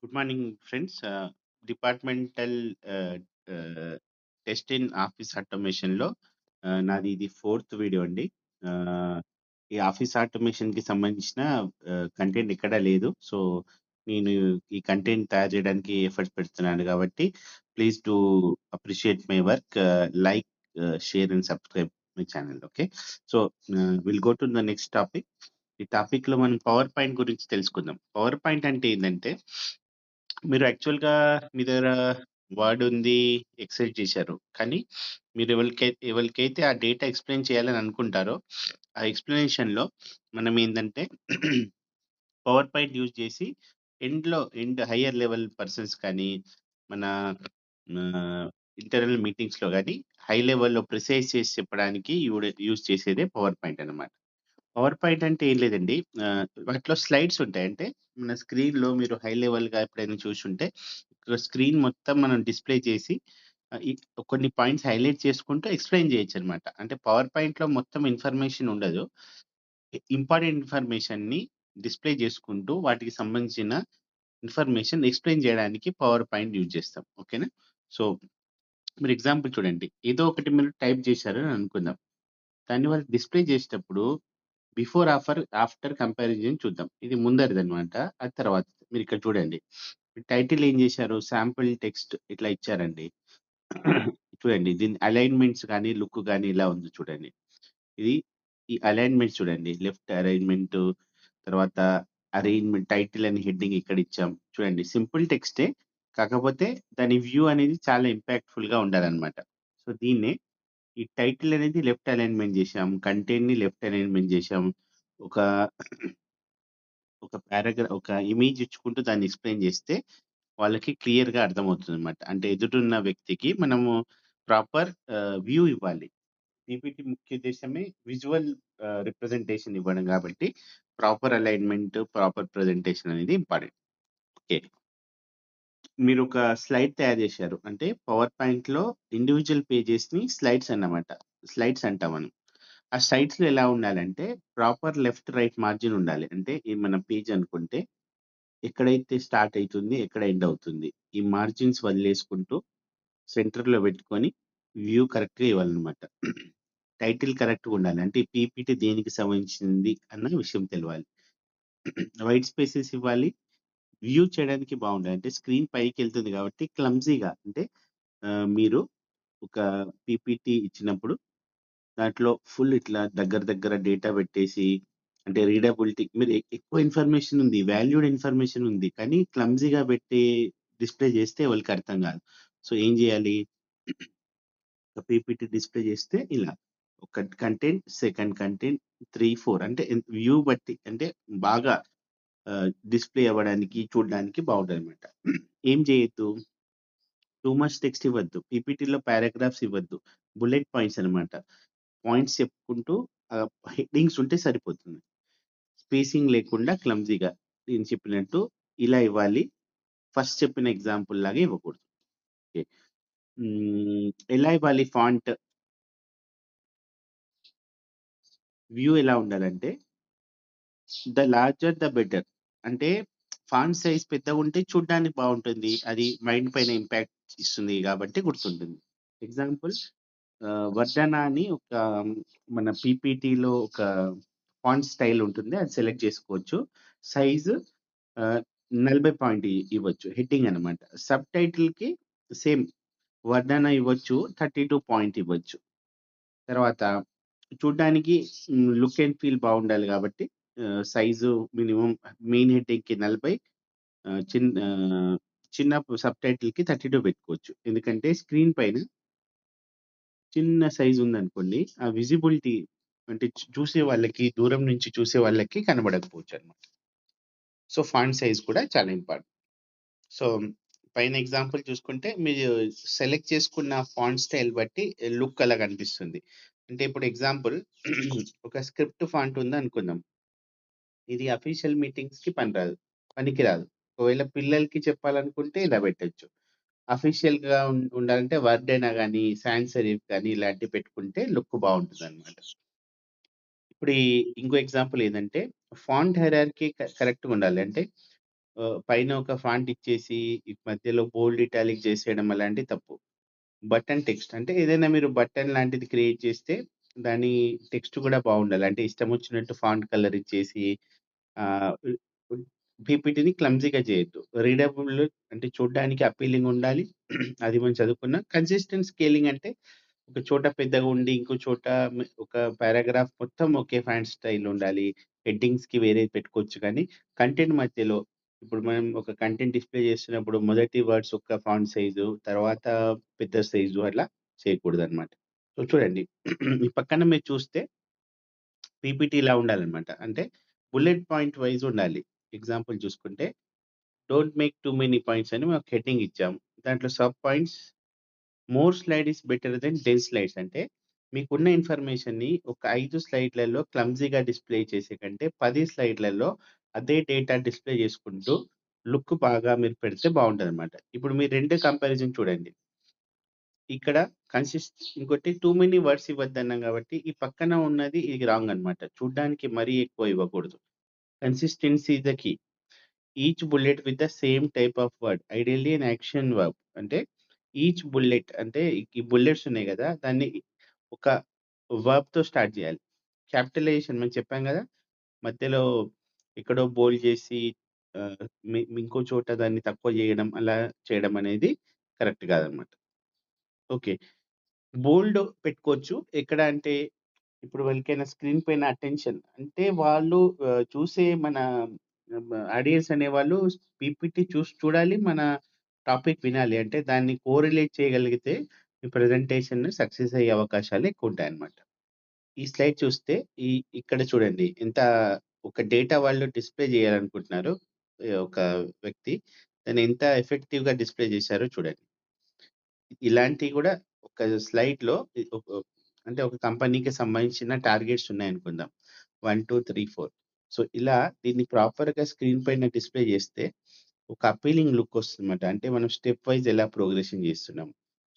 Good morning friends. Departmental ఆహ్, ఆహ్, test in office ఆటోమేషన్‌లో నాది ఇది ఫోర్త్ వీడియో అండి. ఆహ్, ఈ ఆఫీస్ ఆటోమేషన్‌కి సంబంధించిన కంటెంట్ ఎక్కడా లేదు. సో, నేను ఈ కంటెంట్ తయారు చేయడానికి ఎఫర్ట్స్ పెడుతున్నాను కాబట్టి please do appreciate my work. Like, share and subscribe my channel. Okay. So, will go to the next topic. ఈ టాపిక్‌లో మనం పవర్ పాయింట్ గురించి తెలుసుకుందాం. పవర్ పాయింట్ అంటే ఏందంటే మీరు యాక్చువల్‌గా మీ దగ్గర వర్డ్ ఉంది, ఎక్సెల్ చేశారు. కానీ మీరు ఎవరికైతే ఆ డేటా ఎక్స్‌ప్లెయిన్ చేయాలని అనుకుంటారో, ఆ ఎక్స్‌ప్లనేషన్‌లో మనం ఏందంటే పవర్ పాయింట్ యూజ్ చేసి ఎండ్ హైయర్ లెవెల్ పర్సన్స్ కానీ, మన ఆహ్, ఇంటర్నల్ మీటింగ్స్‌లో గాని, హై లెవెల్‌లో ప్రిసైజ్ చేసి చెప్పడానికి యూజ్ చేసేదే పవర్ పాయింట్ అన్నమాట. పవర్ పాయింట్ అంటే ఏం లేదండి. వాటిలో స్లైడ్స్ ఉంటాయి. అంటే మన స్క్రీన్‌లో మీరు హై లెవెల్‌గా ఎప్పుడైనా చూసుంటే, స్క్రీన్ మొత్తం మనం డిస్‌ప్లే చేసి ఆహ్, ఈ కొన్ని పాయింట్స్ హైలైట్ చేసుకుంటూ ఎక్స్‌ప్లెయిన్ చేయొచ్చనమాట. అంటే పవర్ పాయింట్‌లో మొత్తం ఇన్ఫర్మేషన్ ఉండదు. ఇంపార్టెంట్ ఇన్ఫర్మేషన్‌ని డిస్‌ప్లే చేసుకుంటూ వాటికి సంబంధించిన ఇన్ఫర్మేషన్ ఎక్స్‌ప్లెయిన్ చేయడానికి పవర్ పాయింట్ యూజ్ చేస్తాం. ఓకేనా? సో, మీరు ఎగ్జాంపుల్ చూడండి. ఏదో ఒకటి మీరు టైప్ చేశారు అని అనుకుందాం. దాన్ని వాళ్ళు డిస్‌ప్లే చేసేటప్పుడు ఆఫ్టర్ కంపారిజన్ చూద్దాం. ఇది ముందరిదనమాట. అది తర్వాతది. మీరిక్కడ చూడండి. టైటిల్ ఏం చేశారు? శాంపుల్ టెక్స్ట్ ఇట్లా ఇచ్చారండి. చూడండి. దీని అలైన్‌మెంట్స్ గాని, లుక్ గాని ఇలా ఉంది చూడండి. ఇది ఈ అలైన్‌మెంట్స్ చూడండి. లెఫ్ట్ అలైన్‌మెంటు, తర్వాత అరేంజ్‌మెంట్, టైటిల్ అని హెడ్డింగ్ ఇక్కడ ఇచ్చాం. చూడండి సింపుల్ టెక్స్టే. కాకపోతే దాని వ్యూ అనేది చాలా ఇంపాక్ట్‌ఫుల్‌గా ఉండాలనమాట. సో, దీన్నే ఈ టైటిల్ అనేది లెఫ్ట్ అలైన్‌మెంట్ జేశాం. కంటెంట్‌ని లెఫ్ట్ అలైన్‌మెంట్ జేశాం. ఒక ఒక ఇమేజ్ ఇచ్చుకుంటూ దాన్ని ఎక్స్‌ప్లెయిన్ జేస్తే వాళ్ళకి క్లియర్‌గా అర్థమవుతుందనమాట. అంటే ఎదుటున్న వ్యక్తికి మనము ప్రాపర్ వ్యూ ఇవ్వాలి. పీపీటీ ముఖ్య ఉద్దేశ్యమే విజువల్ రిప్రజెంటేషన్ ఇవ్వడం గాబట్టి ప్రాపర్ అలైన్‌మెంట్, ప్రాపర్ ప్రెజెంటేషన్ అనేది ఇంపార్టెంట్. ఓకే. మీరొక స్లైడ్ తయారు జేశారు. అంటే పవర్ పాయింట్‌లో ఇండివిడ్యువల్ పేజెస్‌ని స్లైడ్స్ అన్నమాట. స్లైడ్స్ అంటాం మనం. ఆ స్లైడ్స్‌లో ఎలా ఉండాలంటే ప్రాపర్ లెఫ్ట్, రైట్ మార్జిన్ ఉండాలి. అంటే ఈ మన పేజ్ అనుకుంటే ఎక్కడైతే స్టార్ట్ అయితుంది, ఎక్కడ ఎండ్ అవుతుంది. ఈ మార్జిన్స్ వదిలేసుకుంటూ సెంటర్‌లో పెట్టుకొని వ్యూ కరెక్ట్‌గా ఇవ్వాలన్నమాట. టైటిల్ కరెక్ట్‌గా ఉండాలి. అంటే పీపీటీ దేనికి సంబంధించింది అన్న విషయం తెలవాలి. వైట్ స్పేసెస్ ఇవ్వాలి. వ్యూ చేయడానికి బావుండాలి. అంటే స్క్రీన్ పైకెళ్తుంది కాబట్టి క్లమ్జీగా అంటే మీరు ఒక పీపీటీ ఇచ్చినప్పుడు దాంట్లో ఫుల్ ఇట్లా దగ్గర దగ్గర డేటా పెట్టేసి అంటే రీడబిలిటీ మీరు ఎక్కువ ఇన్ఫర్మేషన్ ఉంది. వాల్యూడ్ ఇన్ఫర్మేషన్ ఉంది. కానీ క్లమ్జీగా పెట్టి డిస్‌ప్లే చేస్తే ఎవరికీ అర్థం కాదు. సో, ఏం చేయాలి? ఒక పీపీటీ డిస్‌ప్లే చేస్తే ఇలా ఒక కంటెంట్, సెకండ్ కంటెంట్, 3, 4 అంటే వ్యూ బట్టి అంటే బాగా డిస్‌ప్లే అవ్వడానికి, చూడడానికి బావుంటదనమాట. ఏం చేయొద్దు? టూ మచ్ టెక్స్ట్ ఇవ్వద్దు. పీపీటీలో పారాగ్రాఫ్స్ ఇవ్వద్దు. బుల్లెట్ పాయింట్స్ అన్నమాట. పాయింట్స్ చెప్పుకుంటూ హెడ్డింగ్స్ ఉంటే సరిపోతుంది. స్పేసింగ్ లేకుండా క్లమ్జీగా నేను చెప్పినట్టు ఇలా ఇవ్వాలి. ఫస్ట్ చెప్పిన ఎగ్జాంపుల్ లాగా ఇవ్వకూడదు. ఓకే. ఎలా ఇవ్వాలి ఫాంట్ వ్యూ ఎలా ఉండాలంటే ద లార్జర్ ద బెటర్. అంటే ఫాంట్ సైజ్ పెద్దగుంటే చూడ్డానికి బావుంటుంది. అది మైండ్ పైన ఇంపాక్ట్ ఇస్తుంది గాబట్టి గుర్తుంటుంది. ఎగ్జాంపుల్ 'వర్ధన' అని ఒక మన పీపీటీలో ఒక ఫాంట్ స్టైల్ ఉంటుంది. అది సెలెక్ట్ చేసుకోవచ్చు. సైజు ఆహ్, 40 పాయింట్ ఇవ్వచ్చు. హెడ్డింగ్ అనమాట. సబ్‌టైటిల్‌కి సేమ్ 'వర్ధన' ఇవ్వచ్చు. 32 పాయింట్ ఇవ్వచ్చు. తర్వాత చూడ్డానికి లుక్ అండ్ ఫీల్ బావుండాలి గాబట్టి సైజు మినిమమ్ మెయిన్ హెడ్డింగ్‌కి 40, ఆహ్, చిన్ ఆహ్, చిన్న సబ్‌టైటిల్‌కి 32 పెట్టుకోవచ్చు. ఎందుకంటే స్క్రీన్ పైన చిన్న సైజ్ ఉందనుకోండి, ఆ విజిబిలిటీ అంటే చూసే వాళ్ళకి, దూరం నుంచి చూసే వాళ్ళకి కనబడకపోవచ్చనమాట. సో, ఫాంట్ సైజ్ కూడా చాలా ఇంపార్టెంట్. సో, పైన ఎగ్జాంపుల్ చూసుకుంటే మీరు సెలెక్ట్ చేసుకున్న ఫాంట్ స్టైల్ బట్టి లుక్ అలా కనిపిస్తుంది. అంటే ఇప్పుడు ఎగ్జాంపుల్ ఒక స్క్రిప్ట్ ఫాంట్ ఉందనుకుందాం. ఇది అఫీషియల్ మీటింగ్స్‌కి పనికిరాదు. ఒకవేళ పిల్లలకి చెప్పాలనుకుంటే ఇలా పెట్టొచ్చు. అఫీషియల్‌గా ఉండాలంటే వర్డెనా గాని, సాన్స్ సెరిఫ్ గాని ఇలాంటివి పెట్టుకుంటే లుక్ బావుంటదనమాట. ఇప్పుడు ఇంకో ఎగ్జాంపుల్ ఏదంటే ఫాంట్ హైరార్కీ కరెక్ట్‌గా ఉండాలి. అంటే పైన ఒక ఫాంట్ ఇచ్చేసి ఈ మధ్యలో బోల్డ్ ఇటాలిక్ చేసేయడం అలాంటివి తప్పు. బటన్ టెక్స్ట్ అంటే ఏదైనా మీరు బటన్ లాంటిది క్రియేట్ చేస్తే దాని టెక్స్ట్ కూడా బాగుండాలి. అంటే ఇష్టం వచ్చినట్టు ఫాంట్ కలర్ ఇచ్చేసి ఆహ్, పీపీటీని క్లమ్జీగా చేయొద్దు. రీడబుల్ అంటే చూడ్డానికి అప్పీలింగ్ ఉండాలి. అది మనం చదువుకున్నాం. కన్సిస్టెంట్ స్కేలింగ్ అంటే ఒక చోట పెద్దగా ఉండి, ఇంకో చోట ఒక పారాగ్రాఫ్ మొత్తం ఒకే ఫాంట్ స్టైల్ ఉండాలి. హెడ్డింగ్స్‌కి వేరేది పెట్టుకోవచ్చు కానీ, కంటెంట్ మధ్యలో ఇప్పుడు మనం ఒక కంటెంట్ డిస్‌ప్లే చేస్తున్నప్పుడు మొదటి వర్డ్స్ ఒక ఫాంట్ సైజు, తర్వాత పెద్ద సైజు అట్లా చేయకూడదనమాట. సో, చూడండి ఈ పక్కన మీరు చూస్తే పీపీటీ ఇలా ఉండాలనమాట. అంటే బుల్లెట్ పాయింట్ వైస్ ఉండాలి. ఎగ్జాంపుల్ చూసుకుంటే, don't make too many points అని ఒక హెడ్డింగ్ ఇచ్చాం. దాంట్లో sub points more slide is better than 10 slides. అంటే మీకున్న ఇన్ఫర్మేషన్‌ని ఒక 5 స్లైడ్‌లలో క్లమ్జీగా డిస్‌ప్లే చేసే కంటే 10 స్లైడ్‌లలో అదే డేటా డిస్‌ప్లే చేసుకుంటూ లుక్ బాగా మీరు పెడితే బావుంటదనమాట. ఇప్పుడు మీరు 2 కంపారిజన్ చూడండి. ఇక్కడ ఇంకోటి టూ మెనీ వర్డ్స్ ఇవ్వద్దన్నాం కాబట్టి, ఈ పక్కన ఉన్నది ఇది రాంగ్ అనమాట. చూడ్డానికి మరీ ఎక్కువ ఇవ్వకూడదు. Consistency is the key. Each bullet with the same type of word. Ideally an action verb. అంటే ఈచ్ బుల్లెట్ అంటే ఈ బుల్లెట్స్ ఉన్నాయి గదా! దాన్ని ఒక వర్బ్‌తో స్టార్ట్ జేయాలి. క్యాపిటలైజేషన్ మనం చెప్పాం గదా! మధ్యలో ఎక్కడో బోల్డ్ జేసి ఆహ్, ఇంకో చోట దాన్ని తక్కువ జేయడం, అలా చేయడం అనేది కరెక్ట్ గాదనమాట. ఓకే. బోల్డ్ పెట్టుకోవచ్చు. ఎక్కడ అంటే ఇప్పుడు ఎవరికైనా స్క్రీన్ పైన అటెన్షన్ అంటే వాళ్ళు చూసే మన ఆడియన్స్ అనేవాళ్ళు పీపీటీ చూడాలి. మన టాపిక్ వినాలి. అంటే దాన్ని కోరిలేట్ చేయగలిగితే మీ ప్రెజెంటేషన్ సక్సెస్ అయ్యే అవకాశాలు ఎక్కువుంటాయన్నమాట. ఈ స్లైడ్ చూస్తే ఈ ఇక్కడ చూడండి ఒక డేటా వాళ్ళు డిస్‌ప్లే చేయాలనుకుంటున్నారు. ఒక వ్యక్తి దాన్ని ఎంత ఎఫెక్టివ్‌గా డిస్‌ప్లే చేశారో చూడండి. ఇలాంటివి గూడా ఒక స్లైడ్‌లో అంటే ఒక కంపెనీకి సంబంధించిన టార్గెట్స్ ఉన్నాయనుకుందాం. 1, 2, 3, 4 సో, ఇలా దీన్ని ప్రాపర్‌గా స్క్రీన్ పైన డిస్‌ప్లే చేస్తే ఒక అపీలింగ్ లుక్ వస్తుందన్నమాట. అంటే మనం స్టెప్ వైస్ ఎలా ప్రోగ్రెషన్ చేస్తున్నాం.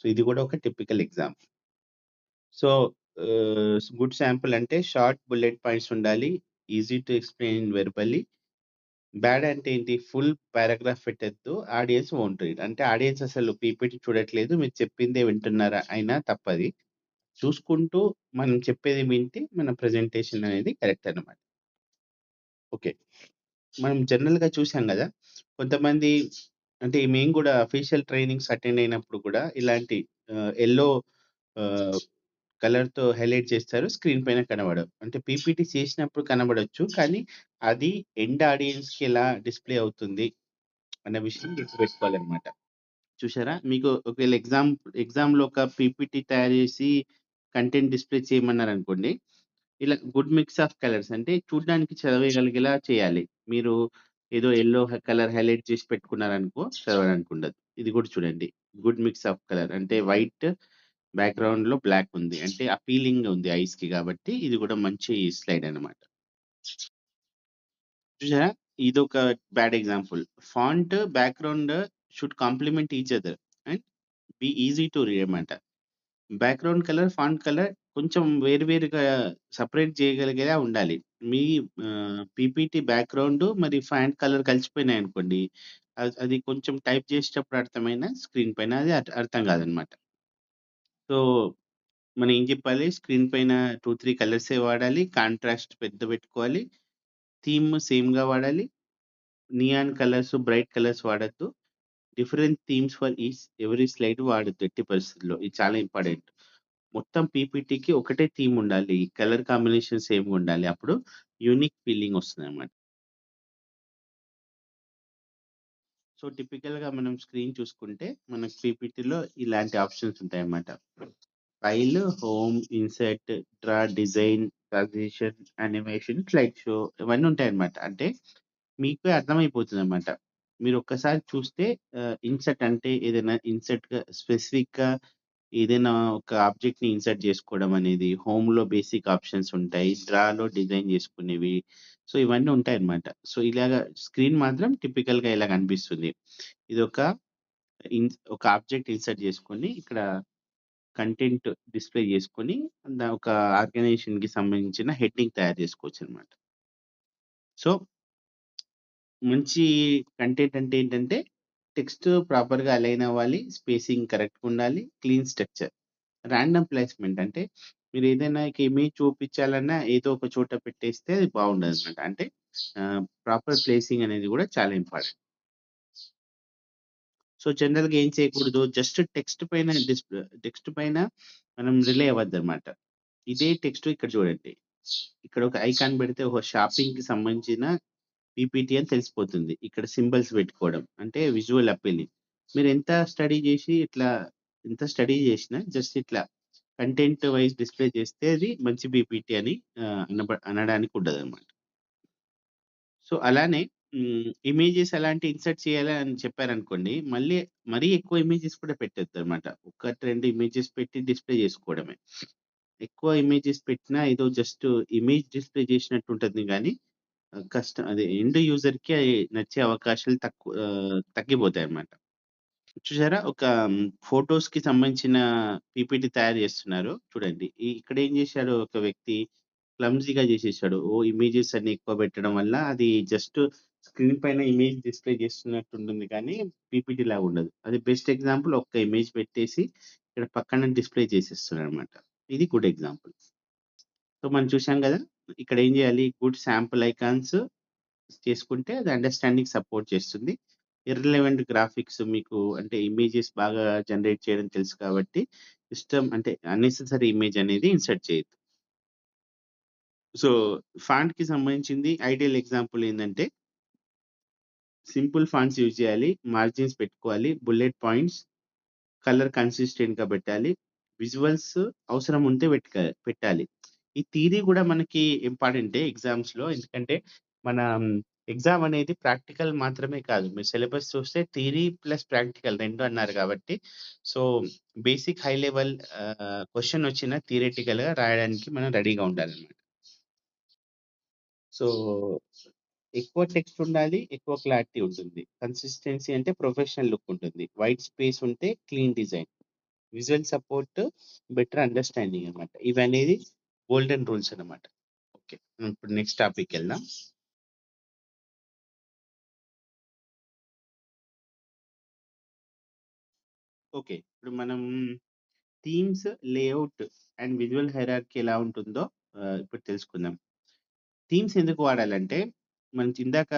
సో, ఇది గూడా ఒక typical example. So, good sample అంటే షార్ట్ బుల్లెట్ పాయింట్స్ ఉండాలి. Easy to explain verbally. Bad అంటే ఏంటి? ఫుల్ పారాగ్రాఫ్ పెట్టొద్దు. Audience won't read. అంటే ఆడియన్స్ అసలు పీపీటీ చూడట్లేదు. మీరు చెప్పిందే వింటున్నారా అయినా తప్పది. చూసుకుంటూ మనం చెప్పేది వింటే మన ప్రెజెంటేషన్ అనేది కరెక్ట్ అన్నమాట. ఓకే. మనం జనరల్‌గా చూసాం గదా! కొంతమంది అంటే మేము గూడా అఫీషియల్ ట్రైనింగ్స్ అటెండ్ అయినప్పుడు కూడా ఇలాంటి యెల్లో ఆహ్, కలర్‌తో హైలైట్ చేస్తారు. స్క్రీన్ పైన కనబడవు. అంటే పీపీటీ చేసినప్పుడు కనబడొచ్చు. కానీ అది ఎండ్ ఆడియన్స్‌కి ఎలా డిస్‌ప్లే అవుతుంది అన్న విషయం గుర్తుపెట్టుకోవాలన్నమాట. చూసారా? మీకు ఒకవేళ ఎగ్జామ్‌లో ఒక పీపీటీ తయారు చేసి కంటెంట్ డిస్‌ప్లే చేయమన్నారనుకోండి. ఇలా గుడ్ మిక్స్ ఆఫ్ కలర్స్ అంటే చూడ్డానికి చదవగలిగేలా చేయాలి. మీరు ఏదో యెల్లో కలర్ హైలైట్ చేసి పెట్టుకున్నారనుకో చదవడానికి ఉండదు. ఇది కూడా చూడండి. గుడ్ మిక్స్ ఆఫ్ కలర్ అంటే వైట్ బ్యాక్‌గ్రౌండ్‌లో బ్లాక్ ఉంది. అంటే అపీలింగ్ ఉంది ఐస్‌కి కాబట్టి ఇది కూడా మంచి స్లైడ్ అన్నమాట. చూసారా? ఇదొక bad example. Font background should complement each other and be easy to read అన్నమాట. బ్యాక్‌గ్రౌండ్ కలర్, ఫాంట్ కలర్ కొంచెం వేరు వేరుగా సెపరేట్ చేయగలిగేలా ఉండాలి. మీ పీపీటీ బ్యాక్‌గ్రౌండ్ మరి ఫాంట్ కలర్ కలిసిపోయినాయనుకోండి, అది కొంచెం టైప్ చేసేటప్పుడు అర్థమైనా స్క్రీన్ పైన అది అర్థం కాదనమాట. సో, మనం ఏం చెప్పాలి స్క్రీన్ పైన 2, 3 కలర్సే వాడాలి. కాంట్రాస్ట్ పెద్ద పెట్టుకోవాలి. థీమ్ సేమ్‌గా వాడాలి. నియాన్ కలర్స్, బ్రైట్ కలర్స్ వాడొద్దు. Different themes for every slide వాడొద్దు ఎట్టి పరిస్థితుల్లో. ఇది చాలా ఇంపార్టెంట్. మొత్తం పీపీటీకి ఒకటే థీమ్ ఉండాలి. కలర్ కాంబినేషన్ సేమ్‌గా ఉండాలి. అప్పుడు యూనిక్ ఫీలింగ్ వస్తుందన్నమాట. సో, టిపికల్‌గా మనం స్క్రీన్ చూసుకుంటే మనకు పీపీటీలో ఇలాంటి ఆప్షన్స్ ఉంటాయన్నమాట. File, home, insert, draw, design, transition, animation, slide show ఇవన్నీ ఉంటాయన్నమాట. అంటే మీకే అర్థమైపోతుందన్నమాట. మీరొక్కసారి చూస్తే ఇన్సర్ట్ అంటే ఏదైనా స్పెసిఫిక్‌గా ఏదైనా ఒక ఆబ్జెక్ట్‌ని ఇన్సర్ట్ జేసుకోవడం అనేది, హోమ్‌లో బేసిక్ ఆప్షన్స్ ఉంటాయి. డ్రాలో డిజైన్ జేసుకునేవి. సో, ఇవన్నీ ఉంటాయన్నమాట. సో, ఇలాగ స్క్రీన్ మాత్రం టిపికల్‌గా ఇలా కనిపిస్తుంది. ఇదొక ఒక ఆబ్జెక్ట్ ఇన్సర్ట్ జేసుకొని, ఇక్కడ కంటెంట్ డిస్‌ప్లే జేసుకొని, ఒక ఆర్గనైజేషన్‌కి సంబంధించిన హెడ్డింగ్ తయారు జేసుకోవచ్చన్నమాట. సో మంచి కంటెంట్ అంటే ఏంటంటే, టెక్స్ట్ ప్రాపర్‌గా అలైన్ అవ్వాలి. స్పేసింగ్ కరెక్ట్‌గా ఉండాలి. Clean structure. రాండమ్ ప్లేస్‌మెంట్ అంటే మీరేదైనా ఇక ఇమేజ్ చూపించాలన్నా ఏదో ఒక చోట పెట్టేస్తే అది బాగుండదనమాట. అంటే ప్రాపర్ ప్లేసింగ్ అనేది గూడా చాలా ఇంపార్టెంట్. సో, జనరల్‌గా ఏం చేయకూడదు, జస్ట్ టెక్స్ట్ పైన మనం రిలే అవ్వద్దనమాట. ఇదే టెక్స్ట్ ఇక్కడ చూడండి. ఇక్కడ ఒక ఐకాన్ పెడితే ఒక షాపింగ్‌కి సంబంధించిన పీపీటీ అని తెలిసిపోతుంది. ఇక్కడ సింబల్స్ పెట్టుకోవడం. అంటే విజువల్ అప్పీలింగ్. మీరెంత స్టడీ జేసి ఎంత స్టడీ జేసినా జస్ట్ ఇట్లా కంటెంట్ వైస్ డిస్‌ప్లే చేస్తే అది మంచి పీపీటీ అని అనడానికి ఉండదనమాట. సో, అలానే ఇమేజెస్ ఎలాంటి ఇన్సర్ట్ చేయాలి అని చెప్పారనుకోండి, మరీ ఎక్కువ ఇమేజెస్ కూడా పెట్టొద్దనమాట. 1, 2 ఇమేజెస్ పెట్టి డిస్‌ప్లే చేసుకోవడమే. ఎక్కువ ఇమేజెస్ పెట్టినా ఏదో జస్ట్ ఇమేజ్ డిస్‌ప్లే చేసినట్టు ఉంటుంది గానీ అదే ఎండ్ యూజర్‌కి నచ్చే అవకాశాలు తగ్గిపోతాయన్నమాట. చూసారా? ఒక ఫోటోస్‌కి సంబంధించిన పీపీటీ తయారు చేస్తున్నారు. చూడండి. ఇక్కడ ఏం చేశాడు ఒక వ్యక్తి క్లమ్జీగా చేసేసాడు. ఇమేజెస్ అన్ని ఎక్కువ పెట్టడం వల్ల అది జస్ట్ స్క్రీన్ పైన ఇమేజ్ డిస్‌ప్లే చేస్తున్నట్టు ఉంటుంది కానీ పీపీటీ లాగా ఉండదు. అది బెస్ట్ ఎగ్జాంపుల్. ఒక్క ఇమేజ్ పెట్టేసి ఇక్కడ పక్కన డిస్‌ప్లే చేసేస్తున్నాడన్నమాట. ఇది గుడ్ ఎగ్జాంపుల్. సో, మనం చూసాం గదా! ఇక్కడ ఏం చేయాలి? గుడ్ శాంపుల్ ఐకాన్స్ చేసుకుంటే అది అండర్‌స్టాండింగ్‌కి సపోర్ట్ చేస్తుంది. ఇర్రెలెవెంట్ గ్రాఫిక్స్ మీకు అంటే ఇమేజెస్ బాగా జనరేట్ చేయడం తెలుసు కాబట్టి అంటే అన్నెసెసరీ ఇమేజ్ అనేది ఇన్సర్ట్ చేయొద్దు. సో, ఫాంట్‌కి సంబంధించింది ఐడియల్ ఎగ్జాంపుల్ ఏందంటే సింపుల్ ఫాంట్స్ యూజ్ చేయాలి. మార్జిన్స్ పెట్టుకోవాలి. బుల్లెట్ పాయింట్స్, కలర్ కన్సిస్టెంట్‌గా పెట్టాలి. విజువల్స్ అవసరం ఉంటే పెట్టాలి. ఈ థియరీ గూడా మనకి ఇంపార్టెంటే ఎగ్జామ్స్‌లో. ఎందుకంటే మన ఎగ్జామ్ అనేది ప్రాక్టికల్ మాత్రమే కాదు. మీరు సిలబస్ చూస్తే థియరీ ప్లస్ ప్రాక్టికల్ 2 అన్నారు కాబట్టి so, basic high level question వచ్చిన థియరిటికల్‌గా రాయడానికి మనం రెడీగా ఉండాలన్నమాట. సో, ఎక్కువ టెక్స్ట్ ఉండాలి. ఎక్కువ క్లారిటీ ఉంటుంది. కన్సిస్టెన్సీ అంటే ప్రొఫెషనల్ లుక్ ఉంటుంది. వైట్ స్పేస్ ఉంటే clean design. Visual support, better understanding అన్నమాట. ఇవనేది గోల్డెన్ రూల్స్ అన్నమాట. ఓకే. ఇప్పుడు నెక్స్ట్ టాపిక్‌కెళ్దాం. ఓకే. ఇప్పుడు మనం themes, layout and visual hierarchy ఎలా ఉంటుందో ఇప్పుడు తెలుసుకుందాం. థీమ్స్ ఎందుకు వాడాలంటే, మనం ఇందాక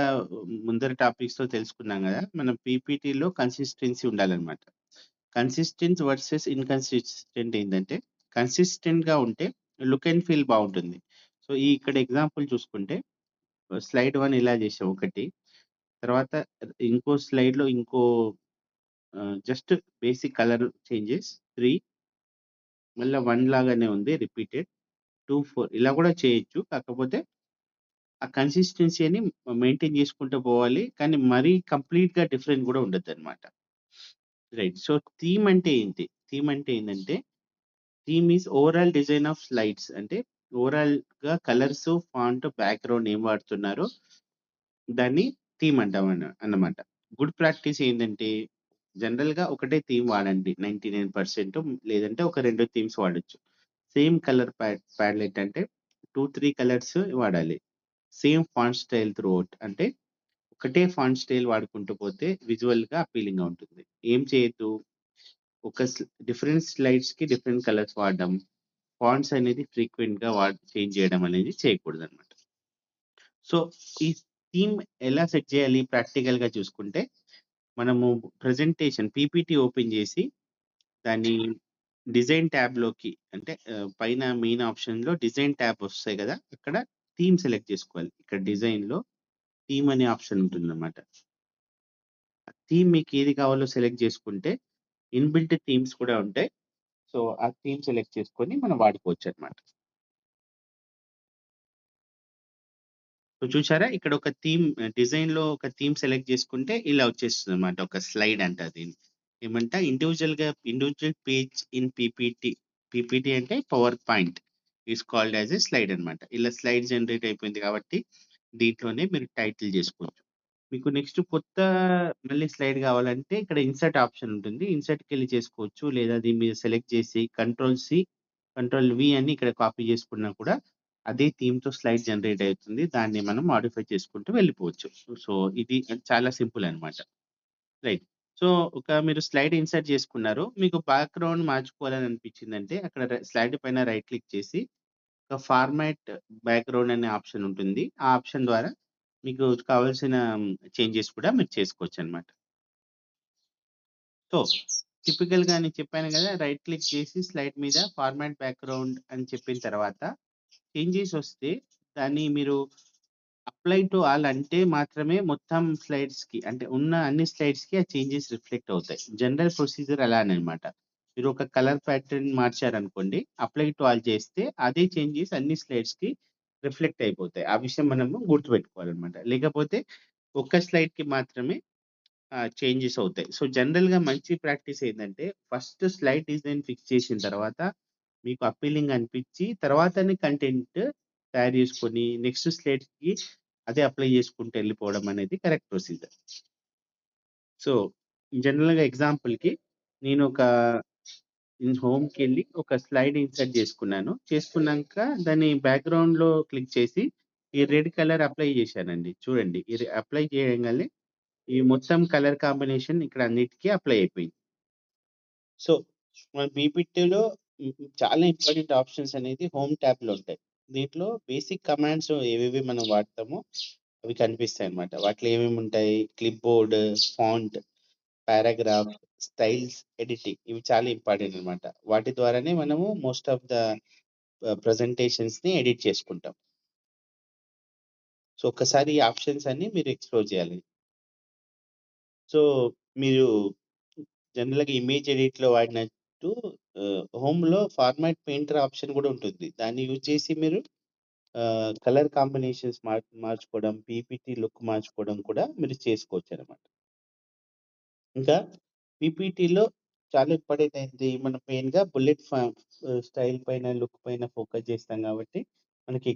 ముందర టాపిక్స్‌లో తెలుసుకున్నాం గదా! మనం పీపీటీలో కన్సిస్టెన్సీ ఉండాలన్నమాట. కన్సిస్టెంట్ వర్సెస్ ఇన్‌కన్సిస్టెంట్ ఏందంటే, కన్సిస్టెంట్‌గా ఉంటే లుక్ అండ్ ఫీల్ బావుంటుంది. సో, ఇక్కడ ఎగ్జాంపుల్ చూసుకుంటే స్లైడ్ 1 ఇలా చేసాం ఒకటి. తర్వాత ఇంకో స్లైడ్‌లో జస్ట్ బేసిక్ కలర్ చేంజెస్ 3 మళ్ళా 1 లాగానే ఉంది రిపీటెడ్. 2, 4 ఇలా కూడా చేయొచ్చు. కాకపోతే ఆ కన్సిస్టెన్సీని మెయింటైన్ చేసుకుంటూ పోవాలి. కానీ మరీ కంప్లీట్‌గా డిఫరెంట్ కూడా ఉండొద్దన్నమాట. రైట్. సో, థీమ్ అంటే ఏంటి? థీమ్ అంటే ఏందంటే, theme is overall design of slides. అంటే ఓవరాల్‌గా కలర్స్, ఫాంట్, బ్యాక్‌గ్రౌండ్ ఏం వాడుతున్నారో దాన్ని థీమ్ అన్నమాట. గుడ్ ప్రాక్టీస్ ఏందంటే, జనరల్‌గా ఒకటే థీమ్ వాడండి 99% లేదంటే ఒక 2 థీమ్స్ వాడొచ్చు. సేమ్ కలర్ ప్యాలెట్ అంటే 2, 3 కలర్స్ వాడాలి. సేమ్ ఫాంట్ స్టైల్ త్రూఅవుట్ అంటే ఒకటే ఫాంట్ స్టైల్ వాడుకుంటూ పోతే విజువల్‌గా అప్పీలింగ్‌గా ఉంటుంది. ఏం చేయొద్దు, ఒక డిఫరెంట్ స్లైడ్స్‌కి డిఫరెంట్ కలర్స్ వాడడం. ఫాంట్స్ అనేది ఫ్రీక్వెంట్‌గా చేంజ్ చేయడం అనేది చేయకూడదనమాట. సో, ఈ థీమ్ ఎలా సెట్ చేయాలి ప్రాక్టికల్‌గా చూసుకుంటే, మనము ప్రెజెంటేషన్ పీపీటీ ఓపెన్ చేసి, దాన్ని డిజైన్ ట్యాబ్‌లోకి అంటే పైన మెయిన్ ఆప్షన్‌లో డిజైన్ ట్యాబ్ వస్తాయి గదా! అక్కడ థీమ్ సెలెక్ట్ చేసుకోవాలి. ఇక్కడ డిజైన్‌లో థీమ్ అనే ఆప్షన్ ఉంటుందన్నమాట. థీమ్ మీకు ఏది కావాలో సెలెక్ట్ చేసుకుంటే, ఇన్‌బిల్ట్ థీమ్స్ కూడా ఉంటాయి. సో, ఆ థీమ్ సెలెక్ట్ చేసుకొని మనం వాడుకోవచ్చనమాట. సో, చూసారా? ఇక్కడ ఒక డిజైన్‌లో ఒక థీమ్ సెలెక్ట్ చేసుకుంటే ఇలా వచ్చేస్తుందన్నమాట. ఒక స్లైడ్ అంటారు దీన్ని. Individual page in PPT. PPT అంటే PowerPoint is called as a slide అన్నమాట. ఇలా స్లైడ్ జనరేట్ అయిపోయింది కాబట్టి దీంట్లోనే మీరు టైటిల్ చేసుకోవచ్చు. మీకు నెక్స్ట్ మళ్ళీ స్లైడ్ కావాలంటే ఇక్కడ ఇన్సర్ట్ ఆప్షన్ ఉంటుంది. ఇన్సర్ట్‌కెళ్ళి చేసుకోవచ్చు. లేదా దీని మీద సెలెక్ట్ చేసి కంట్రోల్ సి, కంట్రోల్ వి అని ఇక్కడ కాపీ చేసుకున్నా కూడా అదే థీమ్‌తో స్లైడ్ జనరేట్ అవుతుంది. దాన్ని మనం మోడిఫై చేసుకుంటూ వెళ్ళిపోవచ్చు. సో, ఇది చాలా సింపుల్ అనమాట. రైట్. సో, మీరు స్లైడ్ ఇన్సర్ట్ చేసుకున్నారు. మీకు బ్యాక్‌గ్రౌండ్ మార్చుకోవాలని అనిపించిందంటే అక్కడ స్లైడ్ పైన రైట్ క్లిక్ చేసి ఒక ఫార్మాట్ బ్యాక్‌గ్రౌండ్ అనే ఆప్షన్ ఉంటుంది. ఆ ఆప్షన్ ద్వారా మీకు కావాల్సిన చేంజెస్ కూడా మీరు చేసుకోవచ్చనమాట. సో, టిపికల్‌గా నేను చెప్పాను గదా! రైట్ క్లిక్ చేసి స్లైడ్ మీద ఫార్మాట్ బ్యాక్‌గ్రౌండ్ అని చెప్పిన తర్వాత చేంజెస్ వస్తే దాన్ని మీరు అప్లై టు ఆల్ అంటే మాత్రమే మొత్తం స్లైడ్స్‌కి అంటే ఉన్న అన్ని స్లైడ్స్‌కి ఆ చేంజెస్ రిఫ్లెక్ట్ అవుతాయి. జనరల్ ప్రొసీజర్ అలాననమాట. మీరు ఒక కలర్ ప్యాటర్న్ మార్చారనుకోండి, అప్లై టు ఆల్ చేస్తే అదే చేంజెస్ అన్ని స్లైడ్స్‌కి రిఫ్లెక్ట్ అయిపోతాయి. ఆ విషయం మనము గుర్తుపెట్టుకోవాలనమాట. లేకపోతే ఒక్క స్లైడ్‌కి మాత్రమే చేంజెస్ అవుతాయి. సో, జనరల్‌గా మంచి ప్రాక్టీస్ ఏందంటే ఫస్ట్ స్లైడ్ డిజైన్ ఫిక్స్ చేసిన తర్వాత మీకు అప్పీలింగ్ అనిపిచ్చి తర్వాతనే కంటెంట్ తయారు చేసుకొని నెక్స్ట్ స్లైడ్స్‌కి అదే అప్లై చేసుకుంటూ వెళ్ళిపోవడం అనేది కరెక్ట్ ప్రొసీజర్. సో, జనరల్‌గా ఎగ్జాంపుల్‌కి నేను హోమ్‌కెళ్ళి ఒక స్లైడ్ ఇన్సర్ట్ చేసుకున్నాను. చేసుకున్నాక దాన్ని బ్యాక్‌గ్రౌండ్‌లో క్లిక్ చేసి ఈ రెడ్ కలర్ అప్లై చేశానండి. చూడండి. ఇది అప్లై చేయంగానే ఈ మొత్తం కలర్ కాంబినేషన్ ఇక్కడ అన్నిటికి అప్లై అయిపోయింది. సో, మన పీపీటీలో చాలా ఇంపార్టెంట్ ఆప్షన్స్ అనేది హోమ్ ట్యాబ్‌లో ఉంటాయి. దీంట్లో బేసిక్ కమాండ్స్ ఏవేవి మనం వాడతామో అవి కనిపిస్తాయన్నమాట. వాటిలో ఏమేమి ఉంటాయి? Clip board, font, paragraph, styles, editing ఇవి చాలా ఇంపార్టెంట్ అన్నమాట. వాటి ద్వారానే మనము మోస్ట్ ఆఫ్ ద ప్రెజెంటేషన్స్‌ని ఎడిట్ చేసుకుంటాం. సో, ఒక్కసారి ఈ ఆప్షన్స్ అన్ని మీరు ఎక్స్‌ప్లోర్ చేయాలి. సో, మీరు జనరల్‌గా ఇమేజ్ ఎడిట్‌లో వాడినట్టు హోమ్‌లో ఫార్మాట్ పెయింటర్ ఆప్షన్ గూడా ఉంటుంది. దాన్ని యూజ్ చేసి మీరు కలర్ కాంబినేషన్స్ మార్చుకోవడం, పీపీటీ లుక్ మార్చుకోవడం కూడా మీరు చేసుకోవచ్చనమాట. ఇంకా పీపీటీలో చాలా ఇంపార్టెంట్ అయింది. మనం మెయిన్‌గా స్టైల్ పైన, లుక్ పైన ఫోకస్ చేస్తాం కాబట్టి, మనకి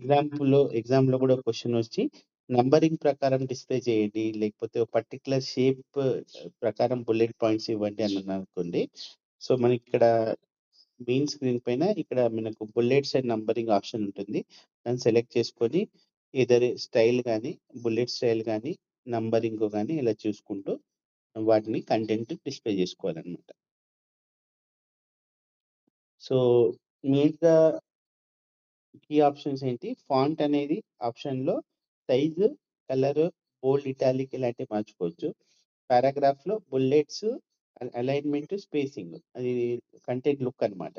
ఎగ్జామ్‌లో కూడా క్వెషన్ వచ్చి నంబరింగ్ ప్రకారం డిస్‌ప్లే చేయండి. లేకపోతే ఒక పర్టిక్యులర్ షేప్ ప్రకారం బుల్లెట్ పాయింట్స్ ఇవ్వండి అని అన్నారనుకోండి. సో, మనకిక్కడ మెయిన్ స్క్రీన్ పైన ఇక్కడ మనకు బుల్లెట్స్ అండ్ నంబరింగ్ ఆప్షన్ ఉంటుంది. దాన్ని సెలెక్ట్ చేసుకొని ఎయిదర్ స్టైల్ గాని, బుల్లెట్ స్టైల్ గాని, నంబరింగ్ గాని ఇలా చూసుకుంటూ వాటిని కంటెంట్ డిస్‌ప్లే జేసుకోవాలనమాట. సో, మెయిన్‌గా కీ ఆప్షన్స్ ఏంటి? ఫాంట్ అనేది ఆప్షన్‌లో సైజు, కలరు, బోల్డ్, ఇటాలిక్ ఇలాంటివి మార్చుకోవచ్చు. పారాగ్రాఫ్‌లో బుల్లెట్స్, అలైన్‌మెంట్, స్పేసింగ్ అది కంటెంట్ లుక్ అనమాట.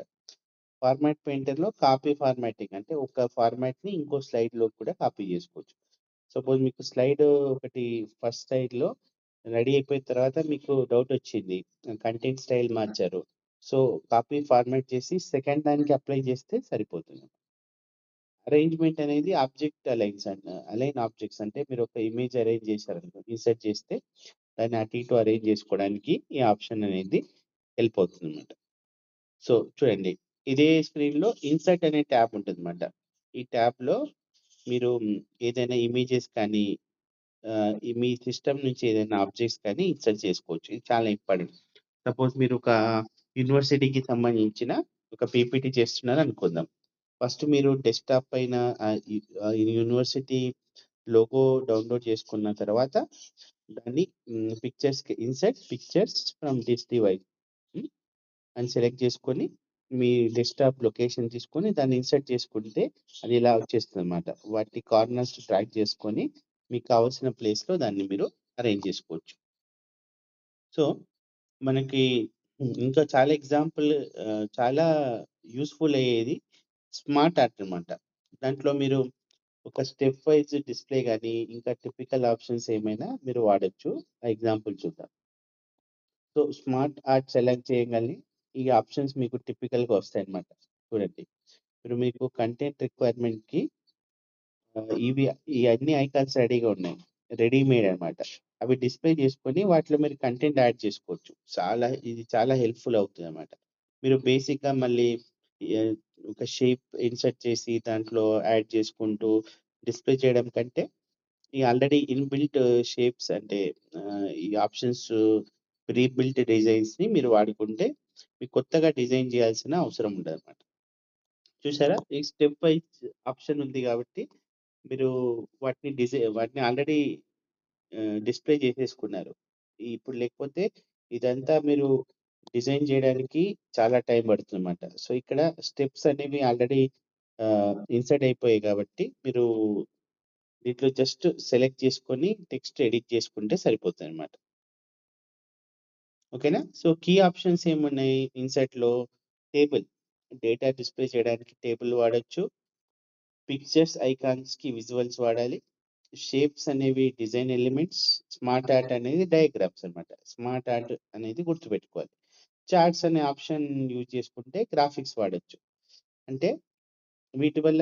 ఫార్మాట్ పెయింటర్‌లో కాపీ ఫార్మాటింగ్ అంటే ఒక ఫార్మాట్‌ని ఇంకో స్లైడ్‌లో కూడా కాపీ జేసుకోవచ్చు. సపోజ్ మీకు ఒకటి ఫస్ట్ స్లైడ్‌లో రెడీ అయిపోయిన తర్వాత మీకు డౌటొచ్చింది. కంటెంట్ స్టైల్ మార్చారు. సో, కాపీ ఫార్మాట్ చేసి సెకండ్ దానికి అప్లై చేస్తే సరిపోతుంది. అరేంజ్‌మెంట్ అనేది అలైన్ ఆబ్జెక్ట్స్ అంటే మీరు ఒక ఇమేజ్ అరేంజ్ చేశారనుకోండి, ఇన్సర్ట్ చేస్తే దాన్ని అటు ఇటు అరేంజ్ చేసుకోవడానికి ఈ ఆప్షన్ అనేది హెల్ప్ అవుతుందన్నమాట. సో, చూడండి ఇదే స్క్రీన్‌లో ఇన్సర్ట్ అనే ట్యాబ్ ఉంటదన్నమాట. ఈ ట్యాబ్‌లో మీరు ఏదైనా ఇమేజెస్ కానీ మీ సిస్టమ్ నుంచి ఏదైనా ఆబ్జెక్ట్స్ కానీ ఇన్సర్ట్ చేసుకోవచ్చు. ఇది చాలా ఇంపార్టెంట్. సపోజ్ మీరు ఒక యూనివర్సిటీకి సంబంధించిన ఒక పీపీటీ చేస్తున్నారనుకుందాం. ఫస్ట్ మీరు డెస్క్‌టాప్ పైన యూనివర్సిటీ లోగో డౌన్‌లోడ్ చేసుకున్న తర్వాత దాన్ని insert pictures from this device హ్మ్. అని సెలెక్ట్ చేసుకొని మీ డెస్క్‌టాప్ లొకేషన్ తీసుకొని దాన్ని ఇన్సర్ట్ చేసుకుంటే అది ఇలా వచ్చేస్తదనమాట. వాటి కార్నర్స్ డ్రాగ్ చేసుకొని మీకు కావాల్సిన ప్లేస్‌లో దాన్ని మీరు అరేంజ్ చేసుకోవచ్చు. సో, మనకి ఇంకా చాలా చాలా యూజ్‌ఫుల్ అయ్యేది స్మార్ట్ ఆర్ట్ అనమాట. దాంట్లో మీరు ఒక స్టెప్ వైస్ డిస్‌ప్లే గాని, ఇంకా టిపికల్ ఆప్షన్స్ ఏమైనా మీరు వాడొచ్చు. ఆ ఎగ్జాంపుల్ చూద్దాం. సో, స్మార్ట్ ఆర్ట్ సెలెక్ట్ చేయంగానే ఈ ఆప్షన్స్ మీకు టిపికల్‌గా వస్తాయన్నమాట. చూడండి. ఇప్పుడు మీకు కంటెంట్ రిక్వైర్మెంట్‌కి ఇవి ఈ అన్ని ఐకాన్స్ రెడీగా ఉన్నాయి. రెడీమేడ్ అన్నమాట. అవి డిస్‌ప్లే చేసుకొని వాటిలో మీరు కంటెంట్ యాడ్ చేసుకోవచ్చు. ఇది చాలా హెల్ప్‌ఫుల్ అవుతదన్నమాట. మీరు బేసిక్‌గా మళ్ళీ ఆహ్, ఒక షేప్ ఇన్సర్ట్ చేసి దాంట్లో యాడ్ చేసుకుంటూ డిస్‌ప్లే చేయడం కంటే ఈ ఆల్రెడీ ఇన్‌బిల్ట్ షేప్స్ అంటే ఈ ఆప్షన్స్ ప్రీ బిల్ట్ డిజైన్స్‌ని మీరు వాడుకుంటే మీకు కొత్తగా డిజైన్ చేయాల్సిన అవసరం ఉండదన్నమాట. చూసారా? ఈ స్టెప్ వైస్ ఆప్షన్ ఉంది గాబట్టి, మీరు వాటిని ఆల్రెడీ డిస్‌ప్లే చేసేసుకున్నారు. ఇప్పుడు లేకపోతే ఇదంతా మీరు డిజైన్ జేయడానికి చాలా టైం పడుతుందన్నమాట. సో, ఇక్కడ స్టెప్స్ అనేవి ఆల్రెడీ ఇన్సర్ట్ అయిపోయాయి గాబట్టి, మీరు దీంట్లో జస్ట్ సెలెక్ట్ చేసుకొని టెక్స్ట్ ఎడిట్ చేసుకుంటే సరిపోతదన్నమాట. ఓకేనా? సో, కీ ఆప్షన్స్ ఏమున్నాయి ఇన్సర్ట్‌లో? టేబుల్. డేటా డిస్‌ప్లే చేయడానికి టేబుల్ వాడొచ్చు. పిక్చర్స్, ఐకాన్స్‌కి విజువల్స్ వాడాలి. షేప్స్ అనేవి డిజైన్ ఎలిమెంట్స్. స్మార్ట్ ఆర్ట్ అనేది డయాగ్రామ్స్ అన్నమాట. స్మార్ట్ ఆర్ట్ అనేది గుర్తుపెట్టుకోవాలి. చార్ట్స్ అనే ఆప్షన్ యూజ్ చేసుకుంటే గ్రాఫిక్స్ వాడొచ్చు. అంటే వీటి వల్ల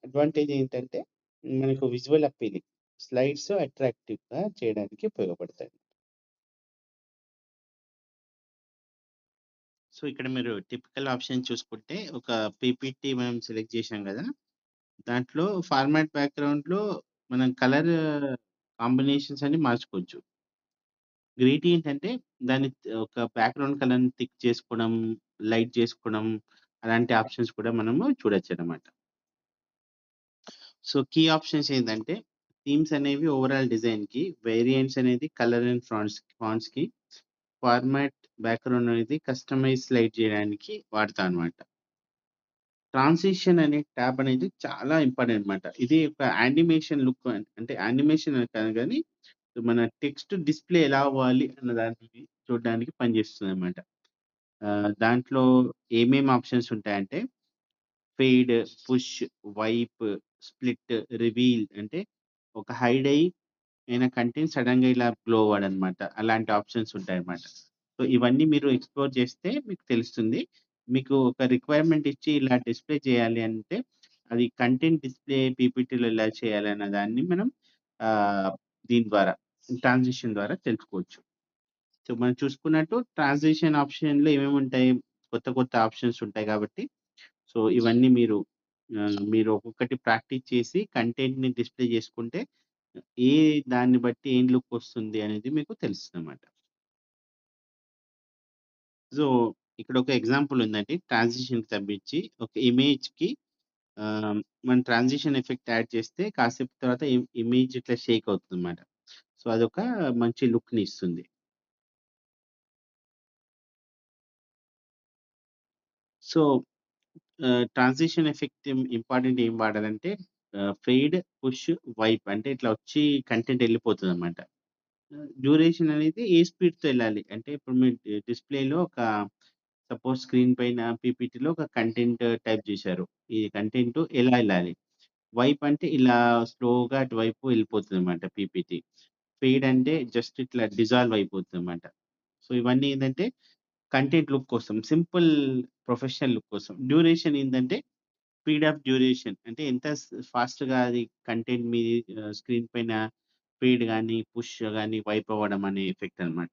అడ్వాంటేజ్ ఏంటంటే మనకు విజువల్ అప్పీలింగ్. స్లైడ్స్ అట్రాక్టివ్‌గా చేయడానికి ఉపయోగపడతాయి. సో, ఇక్కడ మీరు టిపికల్ ఆప్షన్ చూసుకుంటే ఒక పీపీటీ మనం సెలెక్ట్ చేశాం గదా! దాంట్లో ఫార్మాట్ బ్యాక్‌గ్రౌండ్‌లో మనం కలర్ కాంబినేషన్స్ అన్ని మార్చుకోవచ్చు. గ్రేట్ ఏంటంటే దాన్ని ఒక బ్యాక్‌గ్రౌండ్ కలర్‌ని థిక్ చేసుకోవడం, లైట్ చేసుకోవడం అలాంటి ఆప్షన్స్ కూడా మనము చూడొచ్చనమాట. సో, కీ ఆప్షన్స్ ఏందంటే థీమ్స్ అనేవి ఓవరాల్ డిజైన్‌కి, వేరియంట్స్ అనేది కలర్ అండ్ ఫాంట్స్‌కి, ఫార్మాట్ బ్యాక్‌గ్రౌండ్ అనేది కస్టమైజ్ స్లైడ్ చేయడానికి వాడతా అనమాట. ట్రాన్సిషన్ అనే ట్యాబ్ అనేది చాలా ఇంపార్టెంట్ అనమాట. ఇది ఒక యానిమేషన్ లుక్ అంటే యానిమేషన్ అని కాదు గానీ, మన టెక్స్ట్ డిస్‌ప్లే ఎలా అవ్వాలి అన్న దాన్ని చూడడానికి పనిచేస్తుందనమాట. దాంట్లో ఏమేం ఆప్షన్స్ ఉంటాయంటే fade, push, wipe, split, reveal అంటే ఒక హైడ్ అయిన కంటెంట్ సడెన్‌గా ఇలా గ్లో అవ్వడనమాట. అలాంటి ఆప్షన్స్ ఉంటాయన్నమాట. సో, ఇవన్నీ మీరు ఎక్స్‌ప్లోర్ చేస్తే మీకు తెలుస్తుంది. మీకు ఒక రిక్వైర్మెంట్ ఇచ్చి ఇలా డిస్‌ప్లే చేయాలి అంటే, అది కంటెంట్ డిస్‌ప్లే పీపీటీలో ఎలా చేయాలి అన్న దాన్ని మనం ఆహ్, దీని ద్వారా ట్రాన్సిషన్ ద్వారా తెలుసుకోవచ్చు. సో, మనం చూసుకున్నట్టు ట్రాన్సిషన్ ఆప్షన్‌లో ఏమేమి ఉంటాయి? కొత్త కొత్త ఆప్షన్స్ ఉంటాయి కాబట్టి, సో, ఇవన్నీ మీరు ఒక్కొక్కటి ప్రాక్టీస్ చేసి కంటెంట్‌ని డిస్‌ప్లే చేసుకుంటే, ఏ దాన్ని బట్టి ఏం లుక్ వస్తుంది అనేది మీకు తెలుస్తుందన్నమాట. సో, ఇక్కడ ఒక ఎగ్జాంపుల్ ఉందండి. ట్రాన్సిషన్‌కి సంబంధించి ఒక ఇమేజ్‌కి మనం ట్రాన్సిషన్ ఎఫెక్ట్ యాడ్ చేస్తే కాసేపు తర్వాత ఇమేజ్ ఇట్లా షేక్ అవుతుందన్నమాట. సో, అదొక మంచి లుక్‌ని ఇస్తుంది. సో, ట్రాన్సిషన్ ఎఫెక్ట్ ఇంపార్టెంట్ ఏం వాడాలంటే ఫేడ్, పుష్, వైప్ అంటే ఇట్లా వచ్చి కంటెంట్ ఎళ్ళిపోతదన్నమాట. డ్యూరేషన్ అనేది ఏ స్పీడ్‌తో ఎళ్ళాలి. అంటే ఇప్పుడు మీ డిస్‌ప్లేలో ఒక సపోజ్ స్క్రీన్ పైన పీపీటీలో ఒక కంటెంట్ టైప్ చేశారు. ఈ కంటెంట్ ఎలా ఎళ్ళాలి? వైప్ అంటే ఇలా స్లోగా అటువైపు ఎళ్ళిపోతదనమాట పీపీటీ. ఫేడ్ అంటే జస్ట్ ఇట్లా డిజాల్వ్ అయిపోతదనమాట. సో, ఇవన్నీ ఏందంటే కంటెంట్ లుక్ కోసం సింపుల్ ప్రొఫెషనల్ లుక్ కోసం. డ్యూరేషన్ ఏందంటే స్పీడ్ ఆఫ్ డ్యూరేషన్ అంటే ఎంత ఫాస్ట్‌గా అది కంటెంట్ మీ స్క్రీన్ పైన ఫేడ్ గాని, పుష్ గాని, వైప్ అవ్వడం అనే ఎఫెక్ట్ అన్నమాట.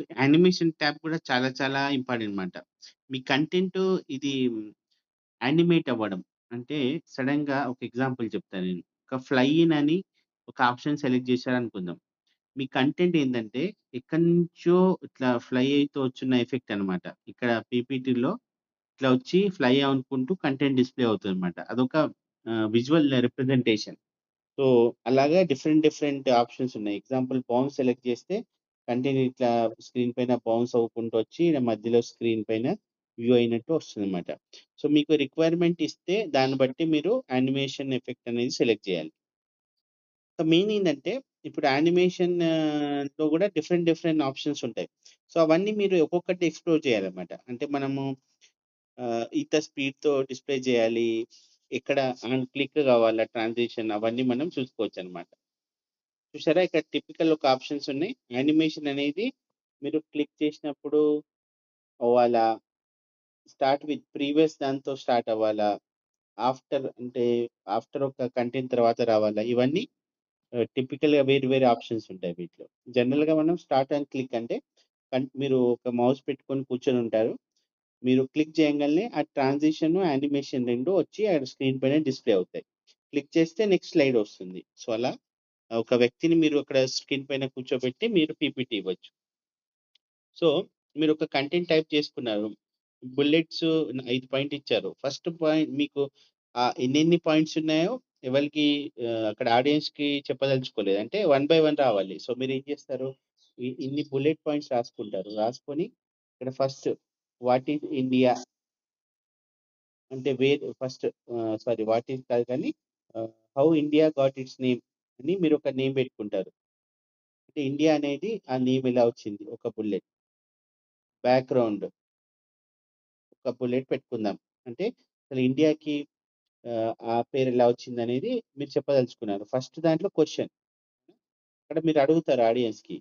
సో, యానిమేషన్ ట్యాబ్ కూడా చాలా చాలా ఇంపార్టెంట్ మాట. మీ కంటెంట్ ఇది యానిమేట్ అవ్వడం. అంటే సడెన్‌గా ఒక ఎగ్జాంపుల్ చెప్తా నేను. ఒక ఫ్లై ఇన్ అని ఒక ఆప్షన్ సెలెక్ట్ చేశారనుకుందాం. మీ కంటెంట్ ఏందంటే ఎక్కడి నుంచో ఇట్లా ఫ్లై అయితూ వచ్చున్న ఎఫెక్ట్ అన్నమాట. ఇక్కడ పీపీటీలో ఇట్లా వచ్చి ఫ్లై అనుకుంటూ కంటెంట్ డిస్‌ప్లే అవుతదనమాట. అదొక విజువల్ రిప్రజెంటేషన్. సో, అలాగా డిఫరెంట్ డిఫరెంట్ ఆప్షన్స్ ఉన్నాయి. ఎగ్జాంపుల్ బౌన్స్ సెలెక్ట్ చేస్తే కంటెంట్ ఇట్లా స్క్రీన్ పైన బౌన్స్ అవ్వుకుంటూ వచ్చి మధ్యలో స్క్రీన్ పైన వ్యూ అయినట్టు వస్తుందన్నమాట. సో, మీకు రిక్వైర్మెంట్ ఇస్తే దాన్ని బట్టి మీరు యానిమేషన్ ఎఫెక్ట్ అనేది సెలెక్ట్ చేయాలి. సో, మెయిన్ ఏందంటే ఇప్పుడు యానిమేషన్‌లో కూడా డిఫరెంట్ డిఫరెంట్ ఆప్షన్స్ ఉంటాయి. సో, అవన్నీ మీరు ఒక్కొక్కటి ఎక్స్‌ప్లోర్ చేయాలన్నమాట. అంటే మనము ఇంత స్పీడ్‌తో డిస్‌ప్లే చేయాలి. ఎక్కడ ఆన్ క్లిక్ కావాలా ట్రాన్సిషన్ అవన్నీ మనం చూసుకోవచ్చన్నమాట. చూసారా? ఇక్కడ టిపికల్ ఒక ఆప్షన్స్ ఉన్నాయి. యానిమేషన్ అనేది మీరు క్లిక్ చేసినప్పుడు అవ్వాలా? స్టార్ట్ విత్ ప్రీవియస్ దాంతో స్టార్ట్ అవ్వాలా? ఆఫ్టర్ ఒక కంటెంట్ తర్వాత రావాలా? ఇవన్నీ టిపికల్‌గా వేరు వేరే ఆప్షన్స్ ఉంటాయి వీటిలో. జనరల్‌గా మనం స్టార్ట్ అండ్ క్లిక్ అంటే మీరు ఒక మౌస్ పెట్టుకొని కూర్చొనుంటారు. మీరు క్లిక్ చేయంగాల్నే ఆ ట్రాన్సిషన్, యానిమేషన్ 2 వచ్చి ఆ స్క్రీన్ పైన డిస్‌ప్లే అవుతాయి. క్లిక్ చేస్తే నెక్స్ట్ స్లైడ్ వస్తుంది. సో, అలా ఒక వ్యక్తిని మీరు అక్కడ స్క్రీన్ పైన కూర్చోబెట్టి మీరు పీపీటీ ఇవ్వచ్చు. సో, మీరొక కంటెంట్ టైప్ చేసుకున్నారు. బుల్లెట్స్ 5 పాయింట్ ఇచ్చారు. ఫస్ట్ పాయింట్ మీకు ఎన్నెన్ని పాయింట్స్ ఉన్నాయో ఎవరికీ అక్కడ ఆడియన్స్‌కి చెప్పదలుచుకోలేదు. అంటే వన్ బై వన్ రావాలి. సో, మీరేం చేస్తారు? ఇన్ని బుల్లెట్ పాయింట్స్ రాసుకుంటారు. రాసుకొని ఇక్కడ ఫస్ట్ వాట్ ఈస్ ఇండియా అంటే ఫస్ట్ సారీ వాట్ ఈస్ కాదు కానీ how India got its name అని మీరొక నేమ్ పెట్టుకుంటారు. అంటే ఇండియా అనేది ఆ నేమ్ ఎలా వచ్చింది? ఒక బుల్లెట్. బ్యాక్‌గ్రౌండ్ ఒక బుల్లెట్ పెట్టుకుందాం. అంటే అసలు ఇండియాకి ఆ పేరు ఎలా వచ్చిందనేది మీరు చెప్పదలుచుకున్నారు. ఫస్ట్ దాంట్లో క్వెషన్. అక్కడ మీరు అడుగుతారు ఆడియన్స్‌కి.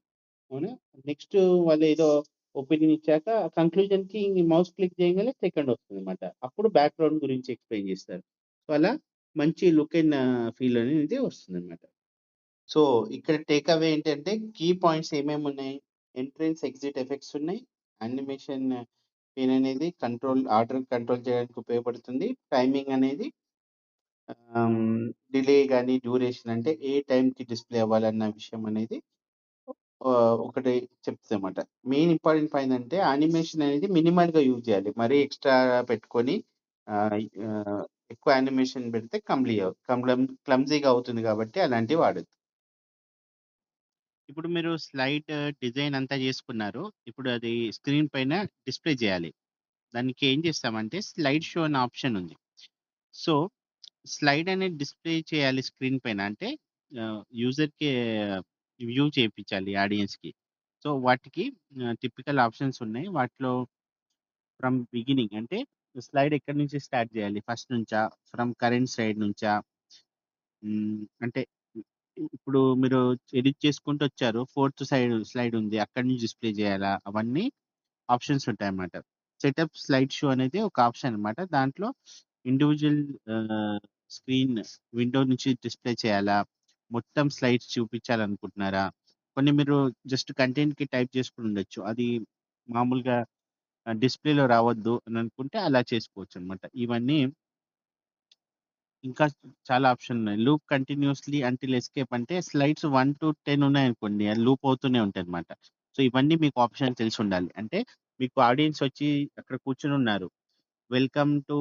అవునా? నెక్స్ట్ వాళ్ళేదో ఒపీనియన్ ఇచ్చాక కంక్లూజన్‌కి మౌస్ క్లిక్ చేయంగానే సెకండ్ వస్తుందన్నమాట. అప్పుడు బ్యాక్‌గ్రౌండ్ గురించి ఎక్స్‌ప్లెయిన్ చేస్తారు. సో, అలా మంచి లుక్ అండ్ ఫీల్ అనేది వస్తుందన్నమాట. సో, ఇక్కడ టేక్ అవే ఏంటంటే కీ పాయింట్స్ ఏమేమున్నాయి? ఎంట్రన్స్, ఎగ్జిట్ ఎఫెక్ట్స్ ఉన్నాయి. యానిమేషన్ పెన్ అనేది ఆర్డర్ కంట్రోల్ చేయడానికి ఉపయోగపడుతుంది. టైమింగ్ అనేది డిలే గాని, డ్యూరేషన్ అంటే ఏ టైంకి డిస్‌ప్లే అవ్వాలన్న విషయం అనేది ఒకటి చెప్తదన్నమాట. మెయిన్ ఇంపార్టెంట్ పాయింట్ అంటే యానిమేషన్ అనేది మినిమల్‌గా యూజ్ చేయాలి. మరీ ఎక్స్‌ట్రా పెట్టుకొని ఆహ్, ఆహ్, ఎక్కువ యానిమేషన్ పెడితే క్లమ్జీగా అవుతుంది కాబట్టి అలాంటివి వాడొద్దు. ఇప్పుడు మీరు స్లైడ్ డిజైన్ అంతా చేసుకున్నారు. ఇప్పుడు అది స్క్రీన్ పైన డిస్‌ప్లే చేయాలి. దానికి ఏం చేస్తామంటే స్లైడ్ షో అనే ఆప్షన్ ఉంది. సో, స్లైడ్ అనేది డిస్‌ప్లే చేయాలి స్క్రీన్ పైన అంటే యూజర్‌కి వ్యూ చేపిచ్చాలి ఆడియన్స్‌కి. సో, వాటికి టిపికల్ ఆప్షన్స్ ఉన్నాయి. వాటిలో ఫ్రమ్ బిగినింగ్ అంటే స్లైడ్ ఎక్కడి నుంచి స్టార్ట్ చేయాలి? ఫస్ట్ నుంచా? ఫ్రమ్ కరెంట్ స్లైడ్ నుంచా? అంటే ఇప్పుడు మీరు ఎడిట్ చేసుకుంటూ వచ్చారు. ఫోర్త్ స్లైడ్ ఉంది. అక్కడి నుంచి డిస్‌ప్లే చేయాలా? అవన్నీ ఆప్షన్స్ ఉంటాయన్నమాట. సెటప్ స్లైడ్ షో అనేది ఒక ఆప్షన్ అన్నమాట. దాంట్లో ఇండివిడ్యువల్ స్క్రీన్ విండో నుంచి డిస్‌ప్లే చేయాలా? మొత్తం స్లైడ్స్ చూపించాలనుకుంటున్నారా? కొన్ని మీరు జస్ట్ కంటెంట్‌కి టైప్ చేసుకొని ఉండొచ్చు. అది మామూలుగా డిస్‌ప్లేలో రావద్దు అని అనుకుంటే అలా చేసుకోవచ్చనమాట. ఇవన్నీ ఇంకా చాలా ఆప్షన్లున్నాయి. లూప్ కంటిన్యూయస్‌లీ అంటిల్ ఎస్కేప్ అంటే స్లైడ్స్ 1-10 ఉన్నాయనుకోండి. అది లూప్ అవుతూనే ఉంటాయన్నమాట. సో, ఇవన్నీ మీకు ఆప్షన్ తెలిసుండాలి. అంటే మీకు ఆడియన్స్ వచ్చి అక్కడ కూర్చొనున్నారు. వెల్కమ్ టు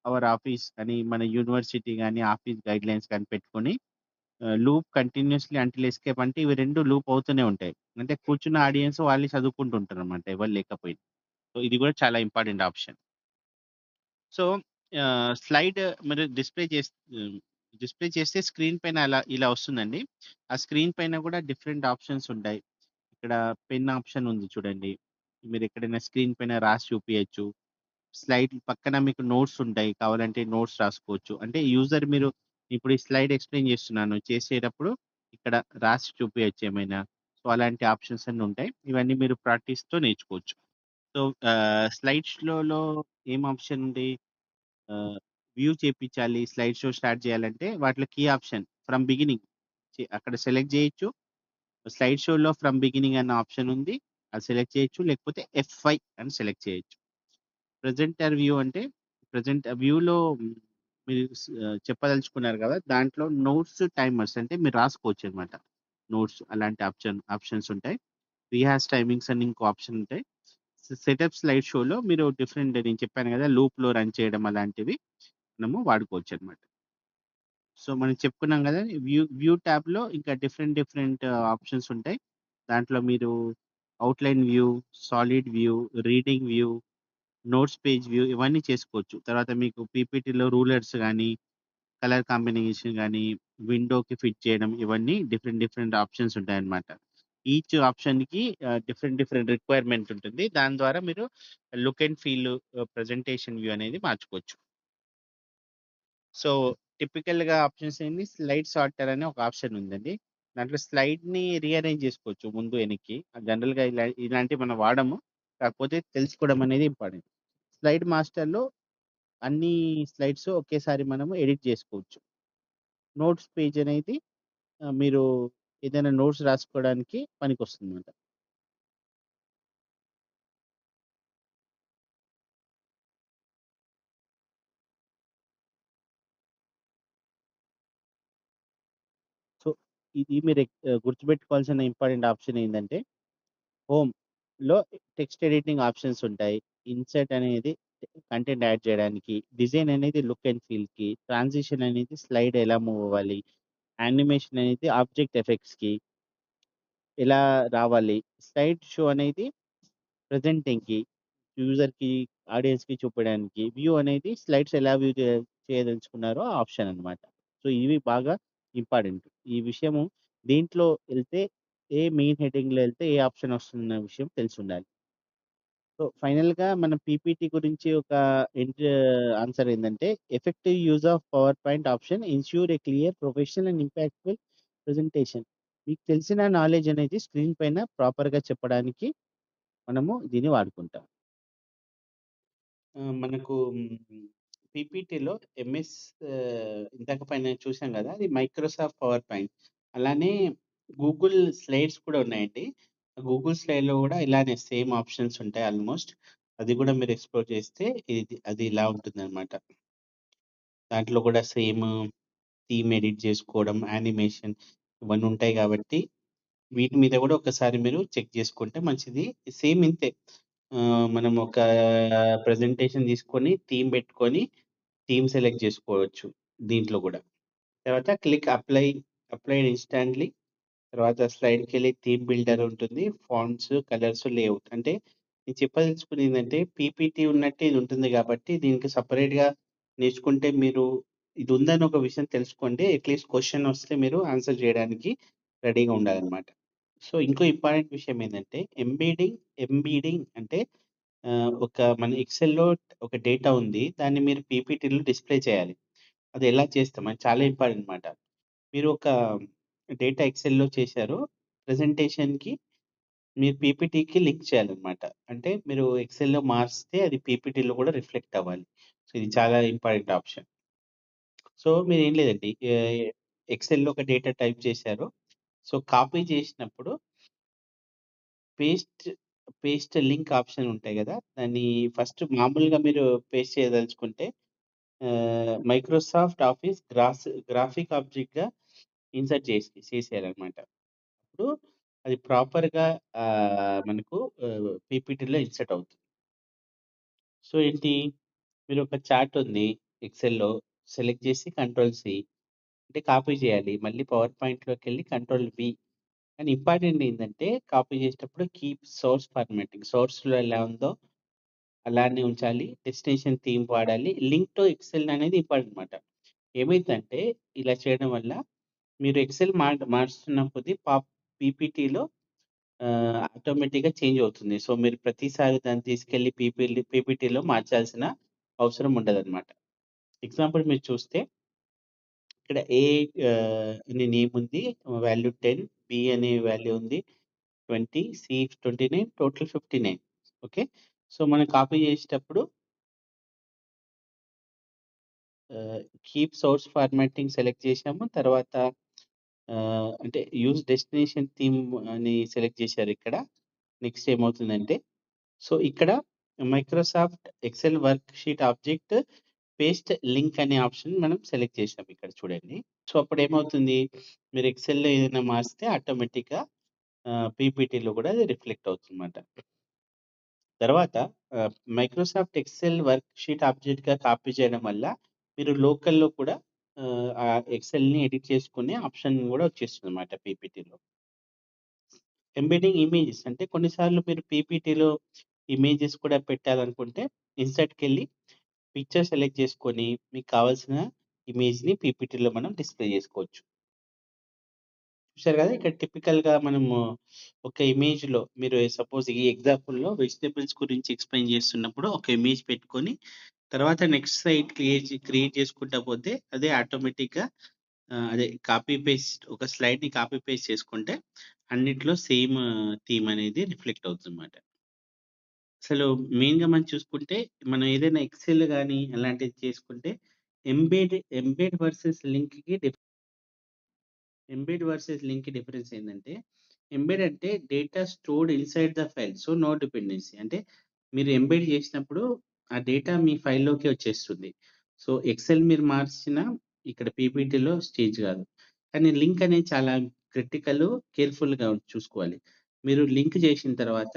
అవర్ ఆఫీస్ అని మన యూనివర్సిటీ గాని, ఆఫీస్ గైడ్‌లైన్స్ గాని పెట్టుకొని లూప్ కంటిన్యూయస్‌లీ అంటిల్ ఎస్కేప్ అంటే ఇవి 2 లూప్ అవుతూనే ఉంటాయి. అంటే కూర్చున్న ఆడియన్స్ వాళ్ళే చదువుకుంటూ ఉంటారన్నమాట ఎవరు లేకపోయినా. సో, ఇది కూడా చాలా ఇంపార్టెంట్ ఆప్షన్. సో, స్లైడ్ మీరు డిస్‌ప్లే చేస్తే స్క్రీన్ పైన ఇలా వస్తుందండి. ఆ స్క్రీన్ పైన కూడా డిఫరెంట్ ఆప్షన్స్ ఉంటాయి. ఇక్కడ పెన్ ఆప్షన్ ఉంది చూడండి. మీరెక్కడైనా స్క్రీన్ పైన రాసి చూపియచ్చు. స్లైడ్ పక్కన మీకు నోట్స్ ఉంటాయి. కావాలంటే నోట్స్ రాసుకోవచ్చు. అంటే మీరు ఇప్పుడు ఈ స్లైడ్ ఎక్స్‌ప్లెయిన్ చేస్తున్నాను. చేసేటప్పుడు ఇక్కడ రాసి చూపియచ్చు ఏమైనా. సో, అలాంటి ఆప్షన్స్ అన్నీ ఉంటాయి. ఇవన్నీ మీరు ప్రాక్టీస్‌తో నేర్చుకోవచ్చు. సో, స్లైడ్ షోలో ఏం ఆప్షన్ ఉంది? ఆహ్, వ్యూ చేపిచ్చాలి, స్లైడ్ షో స్టార్ట్ చేయాలంటే వాటిలో కీ ఆప్షన్ ఫ్రమ్ బిగినింగ్ అక్కడ సెలెక్ట్ చేయొచ్చు. స్లైడ్ షోలో ఫ్రమ్ బిగినింగ్ అన్న ఆప్షన్ ఉంది. అది సెలెక్ట్ చేయొచ్చు. లేకపోతే F5 అని సెలెక్ట్ చేయొచ్చు. ప్రెజెంటర్ వ్యూ అంటే వ్యూలో మీరు చెప్పదలుచుకున్నారు కదా! దాంట్లో నోట్స్, టైమర్స్ అంటే మీరు రాసుకోవచ్చనమాట. నోట్స్ అలాంటి ఆప్షన్స్ ఉంటాయి. రీహాష్ టైమింగ్స్ అని ఇంకో ఆప్షన్ ఉంటాయి. సెటప్ స్లైడ్ షోలో మీరు డిఫరెంట్ నేను చెప్పాను కదా! లూప్‌లో రన్ చేయడం అలాంటివి మనము వాడుకోవచ్చనమాట. సో, మనం చెప్పుకున్నాం గదా! వ్యూ ట్యాబ్‌లో ఇంకా డిఫరెంట్ ఆప్షన్స్ ఉంటాయి. దాంట్లో మీరు outline view, solid view, reading view, notes page view ఇవన్నీ చేసుకోవచ్చు. తర్వాత మీకు పీపీటీలో రూలర్స్ గానీ, కలర్ కాంబినేషన్ గానీ, విండోకి ఫిట్ చేయడం ఇవన్నీ డిఫరెంట్ ఆప్షన్స్ ఉంటాయన్నమాట. ఈచ్ ఆప్షన్‌కి డిఫరెంట్ రిక్వైర్‌మెంట్ ఉంటుంది. దాని ద్వారా మీరు look and feel presentation view అనేది మార్చుకోవచ్చు. సో, టిపికల్‌గా ఆప్షన్స్ ఏంది స్లైడ్ సార్టర్ అని ఒక ఆప్షన్ ఉందండి. దాంట్లో స్లైడ్‌ని రీఅరేంజ్ చేసుకోవచ్చు ముందు, వెనక్కి. జనరల్‌గా ఇలాంటివి మనం వాడము. కాకపోతే తెలుసుకోవడం అనేది ఇంపార్టెంట్. స్లైడ్ మాస్టర్‌లో అన్ని స్లైడ్స్ ఒకేసారి మనము ఎడిట్ చేసుకోవచ్చు. నోట్స్ పేజ్ అనేది మీరు ఏదైనా నోట్స్ రాసుకోవడానికి పనికొస్తుందన్నమాట. సో, ఇది మీరు గుర్తుపెట్టుకోవాల్సిన ఇంపార్టెంట్ ఆప్షన్ ఏందంటే హోమ్‌లో టెక్స్ట్ ఎడిటింగ్ ఆప్షన్స్ ఉంటాయి. ఇన్సర్ట్ అనేది కంటెంట్ యాడ్ చేయడానికి, డిజైన్ అనేది లుక్ అండ్ ఫీల్‌కి, ట్రాన్సిషన్ అనేది స్లైడ్ ఎలా మూవ్ అవ్వాలి, యానిమేషన్ అనేది ఆబ్జెక్ట్ ఎఫెక్ట్స్‌కి ఎలా రావాలి, స్లైడ్ షో అనేది ప్రెజెంటింగ్‌కి, యూజర్‌కి, ఆడియన్స్‌కి చూపడానికి, వ్యూ అనేది స్లైడ్స్ ఎలా వ్యూ చేయదలుచుకున్నారో ఆ ఆప్షన్ అన్నమాట. సో, ఇవి బాగా ఇంపార్టెంట్. ఈ విషయము దీంట్లో ఎళ్తే ఏ మెయిన్ హెడ్డింగ్‌లో ఎళ్తే ఏ ఆప్షన్ వస్తుందన్న విషయం తెలిసుండాలి. సో, ఫైనల్‌గా మన పీపీటీ గురించి ఒక ఆన్సర్ ఏందంటే, effective use of power point option ensure a clear, professional and impactful presentation. మీకు తెలిసిన నాలెడ్జ్ అనేది స్క్రీన్ పైన ప్రాపర్‌గా చెప్పడానికి మనము దీన్ని వాడుకుంటాం. మనకు పీపీటీలో ఎంఎస్ ఇందాక పైన చూసాం గదా! అది మైక్రోసాఫ్ట్ పవర్ పాయింట్. అలానే గూగుల్ స్లైడ్స్ కూడా ఉన్నాయండి. గూగుల్ స్లైడ్‌లో గూడా ఇలానే సేమ్ ఆప్షన్స్ ఉంటాయి ఆల్‌మోస్ట్. అది గూడా మీరు ఎక్స్‌ప్లోర్ చేస్తే అది ఇలా ఉంటుందనమాట. దాంట్లో కూడా సేమ్ థీమ్ ఎడిట్ చేసుకోవడం, యానిమేషన్ ఇవన్నీ ఉంటాయి గాబట్టి, వీటి మీద గూడా ఒకసారి మీరు చెక్ చేసుకుంటే మంచిది. సేమ్ ఇంతే. మనం ఒక ప్రెజెంటేషన్ తీసుకొని, థీమ్ పెట్టుకొని, థీమ్ సెలెక్ట్ చేసుకోవచ్చు దీంట్లో గూడా. తర్వాత క్లిక్ అప్లైడ్ ఇన్‌స్టాంట్‌లీ. తర్వాత స్లైడ్‌కెళ్ళి థీమ్ బిల్డర్ ఉంటుంది. Fonts, colours, layout. అంటే నేను చెప్పదలుచుకుందేంటంటే పీపీటీ ఉన్నట్టే ఇది ఉంటుంది గాబట్టి, దీనికి సెపరేట్‌గా నేర్చుకుంటే మీరు ఇది ఉందని ఒక విషయం తెలుసుకోండి. అట్‌లీస్ట్ క్వెషన్ వస్తే మీరు ఆన్సర్ చేయడానికి రెడీగా ఉండాలనమాట. సో, ఇంకో ఇంపార్టెంట్ విషయం ఏందంటే ఎంబీడింగ్ అంటే ఒక మన ఎక్సెల్‌లో ఒక డేటా ఉంది. దాన్ని మీరు పీపీటీలో డిస్‌ప్లే చేయాలి. అది ఎలా చేస్తాం? అది చాలా ఇంపార్టెంట్ మాట. మీరు ఒక డేటా ఎక్సెల్‌లో చేశారు. ప్రెజెంటేషన్‌కి మీరు పీపీటీకి లింక్ చేయాలనమాట. అంటే మీరు ఎక్సెల్‌లో మార్స్తే అది పీపీటీలో కూడా రిఫ్లెక్ట్ అవ్వాలి. సో, ఇది చాలా ఇంపార్టెంట్ ఆప్షన్. సో, మీరేం లేదండి. ఎక్సెల్‌లో ఒక డేటా టైప్ చేశారు. సో, కాపీ చేసినప్పుడు పేస్ట్, పేస్ట్ లింక్ ఆప్షన్ ఉంటాయి గదా! దాన్ని ఫస్ట్ మామూలుగా మీరు పేస్ట్ చేయదలుచుకుంటే మైక్రోసాఫ్ట్ ఆఫీస్ గ్రాఫిక్ ఆబ్జెక్ట్‌గా ఇన్సర్ట్ చేసేయాలనమాట. అప్పుడు అది ప్రాపర్‌గా మనకు పీపీటీలో ఇన్సర్ట్ అవుతుంది. సో, ఏంటి మీరొక చార్ట్ ఉంది ఎక్సెల్‌లో సెలెక్ట్ చేసి కంట్రోల్ సి అంటే కాపీ చేయాలి. మళ్ళీ పవర్ పాయింట్‌లోకెళ్ళి కంట్రోల్ వి. కానీ ఇంపార్టెంట్ ఏందంటే కాపీ చేసేటప్పుడు కీప్ సోర్స్ ఫార్మాటింగ్. సోర్స్‌లో ఎలా ఉందో అలానే ఉంచాలి. డెస్టినేషన్ థీమ్ వాడాలి. లింక్ టు ఎక్సెల్ అనేది ఇంపార్టెంట్ మాట. ఏమైద్దంటే ఇలా చేయడం వల్ల మీరు ఎక్సెల్ మారుస్తున్న కొద్దీ పీపీటీలో ఆటోమేటిక్‌గా చేంజ్ అవుతుంది. సో, మీరు ప్రతిసారి దాన్ని తీసుకెళ్ళి పీపీటీలో మార్చాల్సిన అవసరం ఉండదనమాట. ఎగ్జాంపుల్ మీరు చూస్తే ఇక్కడ ఏ అనే నేమ్ ఉంది. వాల్యూ 10, బి అనే వాల్యూ ఉంది 20, సి 29, టోటల్ 59. ఓకే. సో, మనం కాపీ చేసేటప్పుడు కీప్ సోర్స్ ఫార్మాటింగ్ సెలెక్ట్ చేశాము. తర్వాత అంటే యూజ్ డెస్టినేషన్ థీమ్ అని సెలెక్ట్ చేశారిక్కడ. నెక్స్ట్ ఏమవుతుందంటే సో, ఇక్కడ Microsoft Excel work sheet object paste link అనే ఆప్షన్ మనం సెలెక్ట్ చేసాం ఇక్కడ చూడండి. సో, అప్పుడేమవుతుంది మీరు ఎక్సెల్‌లో ఏదైనా మార్చితే ఆటోమేటిక్‌గా పీపీటీలో కూడా అది రిఫ్లెక్ట్ అవుతుందన్నమాట. తర్వాత మైక్రోసాఫ్ట్ ఎక్సెల్ వర్క్ షీట్ ఆబ్జెక్ట్‌గా కాపీ చేయడం వల్ల మీరు లోకల్‌లో కూడా ఆ ఎక్సెల్‌ని ఎడిట్ చేసుకునే ఆప్షన్ కూడా వచ్చేస్తుందన్నమాట పీపీటీలో. ఎంబెడ్డింగ్ ఇమేజెస్ అంటే కొన్నిసార్లు మీరు పీపీటీలో ఇమేజెస్ కూడా పెట్టాలనుకుంటే ఇన్సర్ట్‌కెళ్ళి పిక్చర్ సెలెక్ట్ చేసుకొని మీకు కావాల్సిన ఇమేజ్‌ని పీపీటీలో మనం డిస్‌ప్లే చేసుకోవచ్చు. చూసారు కదా! ఇక్కడ టిపికల్‌గా మనము ఒక ఇమేజ్‌లో మీరు సపోజ్ ఈ ఎగ్జాంపుల్‌లో వెజిటబుల్స్ గురించి ఎక్స్‌ప్లెయిన్ చేస్తున్నప్పుడు ఒక ఇమేజ్ పెట్టుకొని తర్వాత నెక్స్ట్ స్లైడ్ క్రియేట్ చేసుకుంటా పోతే అదే ఆటోమేటిక్‌గా అదే కాపీ పేస్ట్ ఒక స్లైడ్‌ని కాపీ పేస్ట్ చేసుకుంటే అన్నిట్లో సేమ్ థీమ్ అనేది రిఫ్లెక్ట్ అవుతుందన్నమాట. అసలు మెయిన్‌గా మనం చూసుకుంటే మనం ఏదైనా ఎక్సెల్ గాని అలాంటిది చేసుకుంటే ఎంబెడ్ వర్సెస్ లింక్‌కి ఎంబెడ్ వర్సెస్ లింక్‌కి డిఫరెన్స్ ఏందంటే, ఎంబెడ్ అంటే data stored inside the file. So, no dependency. అంటే మీరు ఎంబెడ్ చేసినప్పుడు ఆ డేటా మీ ఫైల్‌లోకే వచ్చేస్తుంది. సో, ఎక్సెల్ మీరు మార్చినా ఇక్కడ పీపీటీలో చేంజ్ కాదు. కానీ లింక్ అనేది చాలా క్రిటికల్, కేర్‌ఫుల్‌గా చూసుకోవాలి. మీరు లింక్ చేసిన తర్వాత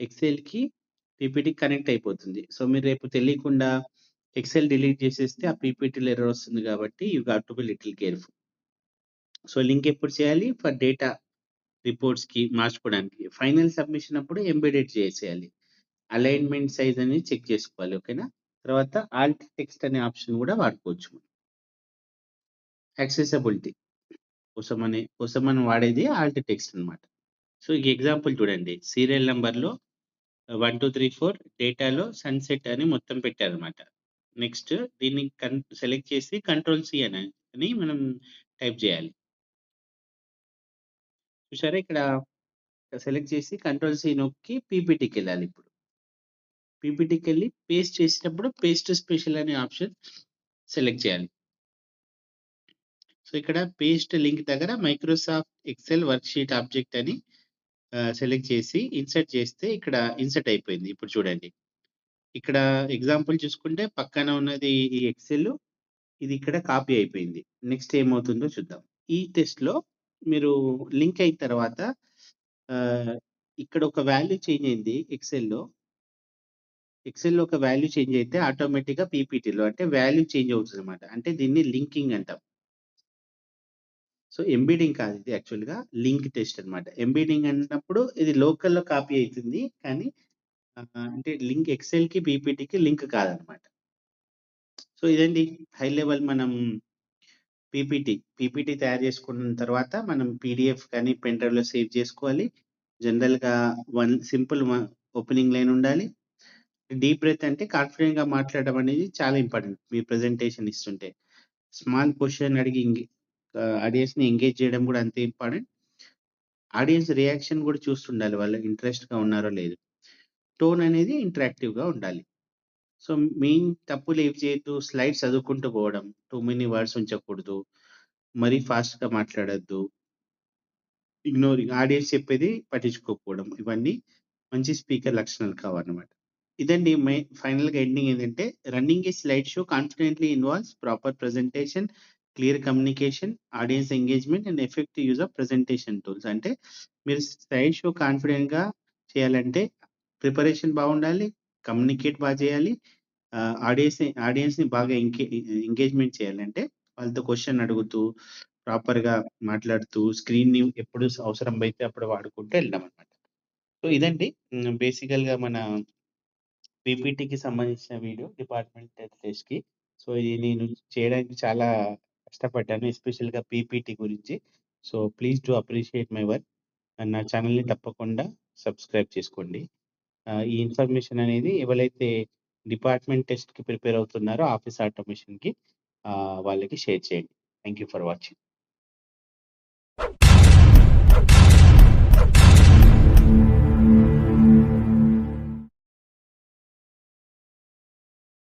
ఎక్సెల్‌కి పీపీటీకి కనెక్ట్ అయిపోతుంది. సో, మీరు రేపు తెలియకుండా ఎక్సెల్ డిలీట్ చేసేస్తే ఆ పీపీటీలో ఎర్రర్ వస్తుంది కాబట్టి you have to be little careful. So, link ఎప్పుడు చేయాలి? ఫర్ డేటా రిపోర్ట్స్‌కి మార్చుకోవడానికి. ఫైనల్ సబ్మిషన్ అప్పుడు ఎంబెడెడ్ చేసేయాలి. అలైన్‌మెంట్ సైజ్ అనేది చెక్ చేసుకోవాలి. ఓకేనా? తర్వాత ఆల్ట్ టెక్స్ట్ అనే ఆప్షన్ కూడా వాడుకోవచ్చు. యాక్సెసిబిలిటీ కోసం మనం వాడేది ఆల్ట్ టెక్స్ట్ అన్నమాట. సో, ఈ ఎగ్జాంపుల్ చూడండి. సీరియల్ నంబర్‌లో 1, 2, 3, 4 డేటాలో సన్‌సెట్ అని మొత్తం పెట్టారన్నమాట. నెక్స్ట్ దీన్ని సెలెక్ట్ చేసి కంట్రోల్ సి అని మనం టైప్ చేయాలి. చూసారా ఇక్కడ సెలెక్ట్ చేసి కంట్రోల్ సి నొక్కి పీపీటీకెళ్ళాలి ఇప్పుడు. పీపీటీకెళ్ళి పేస్ట్ చేసేటప్పుడు పేస్ట్ స్పెషల్ అనే ఆప్షన్ సెలెక్ట్ చేయాలి. సో, ఇక్కడ పేస్ట్ లింక్ దగ్గర మైక్రోసాఫ్ట్ ఎక్సెల్ వర్క్‌షీట్ ఆబ్జెక్ట్ అని సెలెక్ట్ చేసి ఇన్సర్ట్ చేస్తే ఇక్కడ ఇన్సర్ట్ అయిపోయింది. ఇప్పుడు చూడండి. ఇక్కడ ఎగ్జాంపుల్ చూసుకుంటే పక్కన ఉన్నది ఈ ఎక్సెల్. ఇది ఇక్కడ కాపీ అయిపోయింది. నెక్స్ట్ ఏమవుతుందో చూద్దాం. ఈ టెస్ట్‌లో మీరు లింక్ అయిన తర్వాత ఇక్కడ ఒక వాల్యూ చేంజ్ అయింది ఎక్సెల్‌లో. ఎక్సెల్‌లో ఒక వాల్యూ చేంజ్ అయితే ఆటోమేటిక్‌గా పీపీటీలో అంటే వాల్యూ చేంజ్ అవుతుందన్నమాట. అంటే దీన్ని లింకింగ్ అంటాం. సో, ఎంబెడింగ్ కాదు ఇది యాక్చువల్‌గా లింక్ టెస్ట్ అన్నమాట. ఎంబెడింగ్ అన్నప్పుడు ఇది లోకల్‌లో కాపీ అయితుంది. కానీ అంటే లింక్ ఎక్సెల్‌కి, పీపీటీకి లింక్ కాదన్నమాట. సో, ఇదండి హై లెవెల్ మనం పీపీటీ తయారు చేసుకున్న తర్వాత మనం పీడీఎఫ్ కానీ పెన్ డ్రైవ్‌లో సేవ్ చేసుకోవాలి. జనరల్‌గా సింపుల్ ఓపెనింగ్ లైన్ ఉండాలి. డీప్ బ్రెత్ అంటే కాన్ఫిడెంట్‌గా మాట్లాడడం అనేది చాలా ఇంపార్టెంట్. మీ ప్రెజెంటేషన్ ఇస్తుంటే. స్మాల్ క్వెషన్ అడిగి ఆడియన్స్‌ని ఎంగేజ్ చేయడం కూడా అంతే ఇంపార్టెంట్. ఆడియన్స్ రియాక్షన్ కూడా చూస్తుండాలి. వాళ్ళు ఇంట్రెస్ట్‌గా ఉన్నారో లేదో. టోన్ అనేది ఇంటరాక్టివ్‌గా ఉండాలి. సో, మెయిన్ తప్పులు ఏవి చేయొద్దు. స్లైడ్స్ చదువుకుంటూ పోవడం. టూ మెనీ వర్డ్స్ ఉంచకూడదు. మరీ ఫాస్ట్‌గా మాట్లాడొద్దు. ఇగ్నోరింగ్ ఆడియన్స్ చెప్పేది పట్టించుకోకపోవడం. ఇవన్నీ మంచి స్పీకర్ లక్షణాలు కావన్నమాట. ఇదండి ఫైనల్‌గా ఎండింగ్ ఏంటంటే running A slide show confidently involves proper presentation, clear communication, audience engagement and effective use of presentation tools. అంటే మీరు స్లైడ్ షో కాన్ఫిడెంట్‌గా చేయాలంటే ప్రిపరేషన్ బాగుండాలి, కమ్యూనికేట్ బాగా చేయాలి. ఆడియన్స్‌ని బాగా ఎంగేజ్‌మెంట్ చేయాలంటే వాళ్ళతో క్వెషన్ అడుగుతూ, ప్రాపర్‌గా మాట్లాడుతూ, స్క్రీన్‌ని ఎప్పుడు అవసరం అయితే అప్పుడు వాడుకుంటూ వెళ్ళామన్నమాట. సో, ఇదండి బేసికల్‌గా మన పీపీటీకి సంబంధించిన వీడియో డిపార్ట్‌మెంటల్ టెస్ట్‌కి. సో, ఇది నేను చేయడానికి చాలా కష్టపడ్డాను. ఎస్పెషల్‌గా పీపీటీ గురించి. So, please do appreciate my work. And నా ఛానెల్‌ని తప్పకుండా సబ్స్క్రైబ్ చేసుకోండి. ఈ ఇన్ఫర్మేషన్ అనేది ఎవరైతే డిపార్ట్‌మెంట్ టెస్ట్‌కి ప్రిపేర్ అవుతున్నారో ఆఫీస్ ఆటోమేషన్‌కి వాళ్ళకి షేర్ చేయండి. Thank you for watching.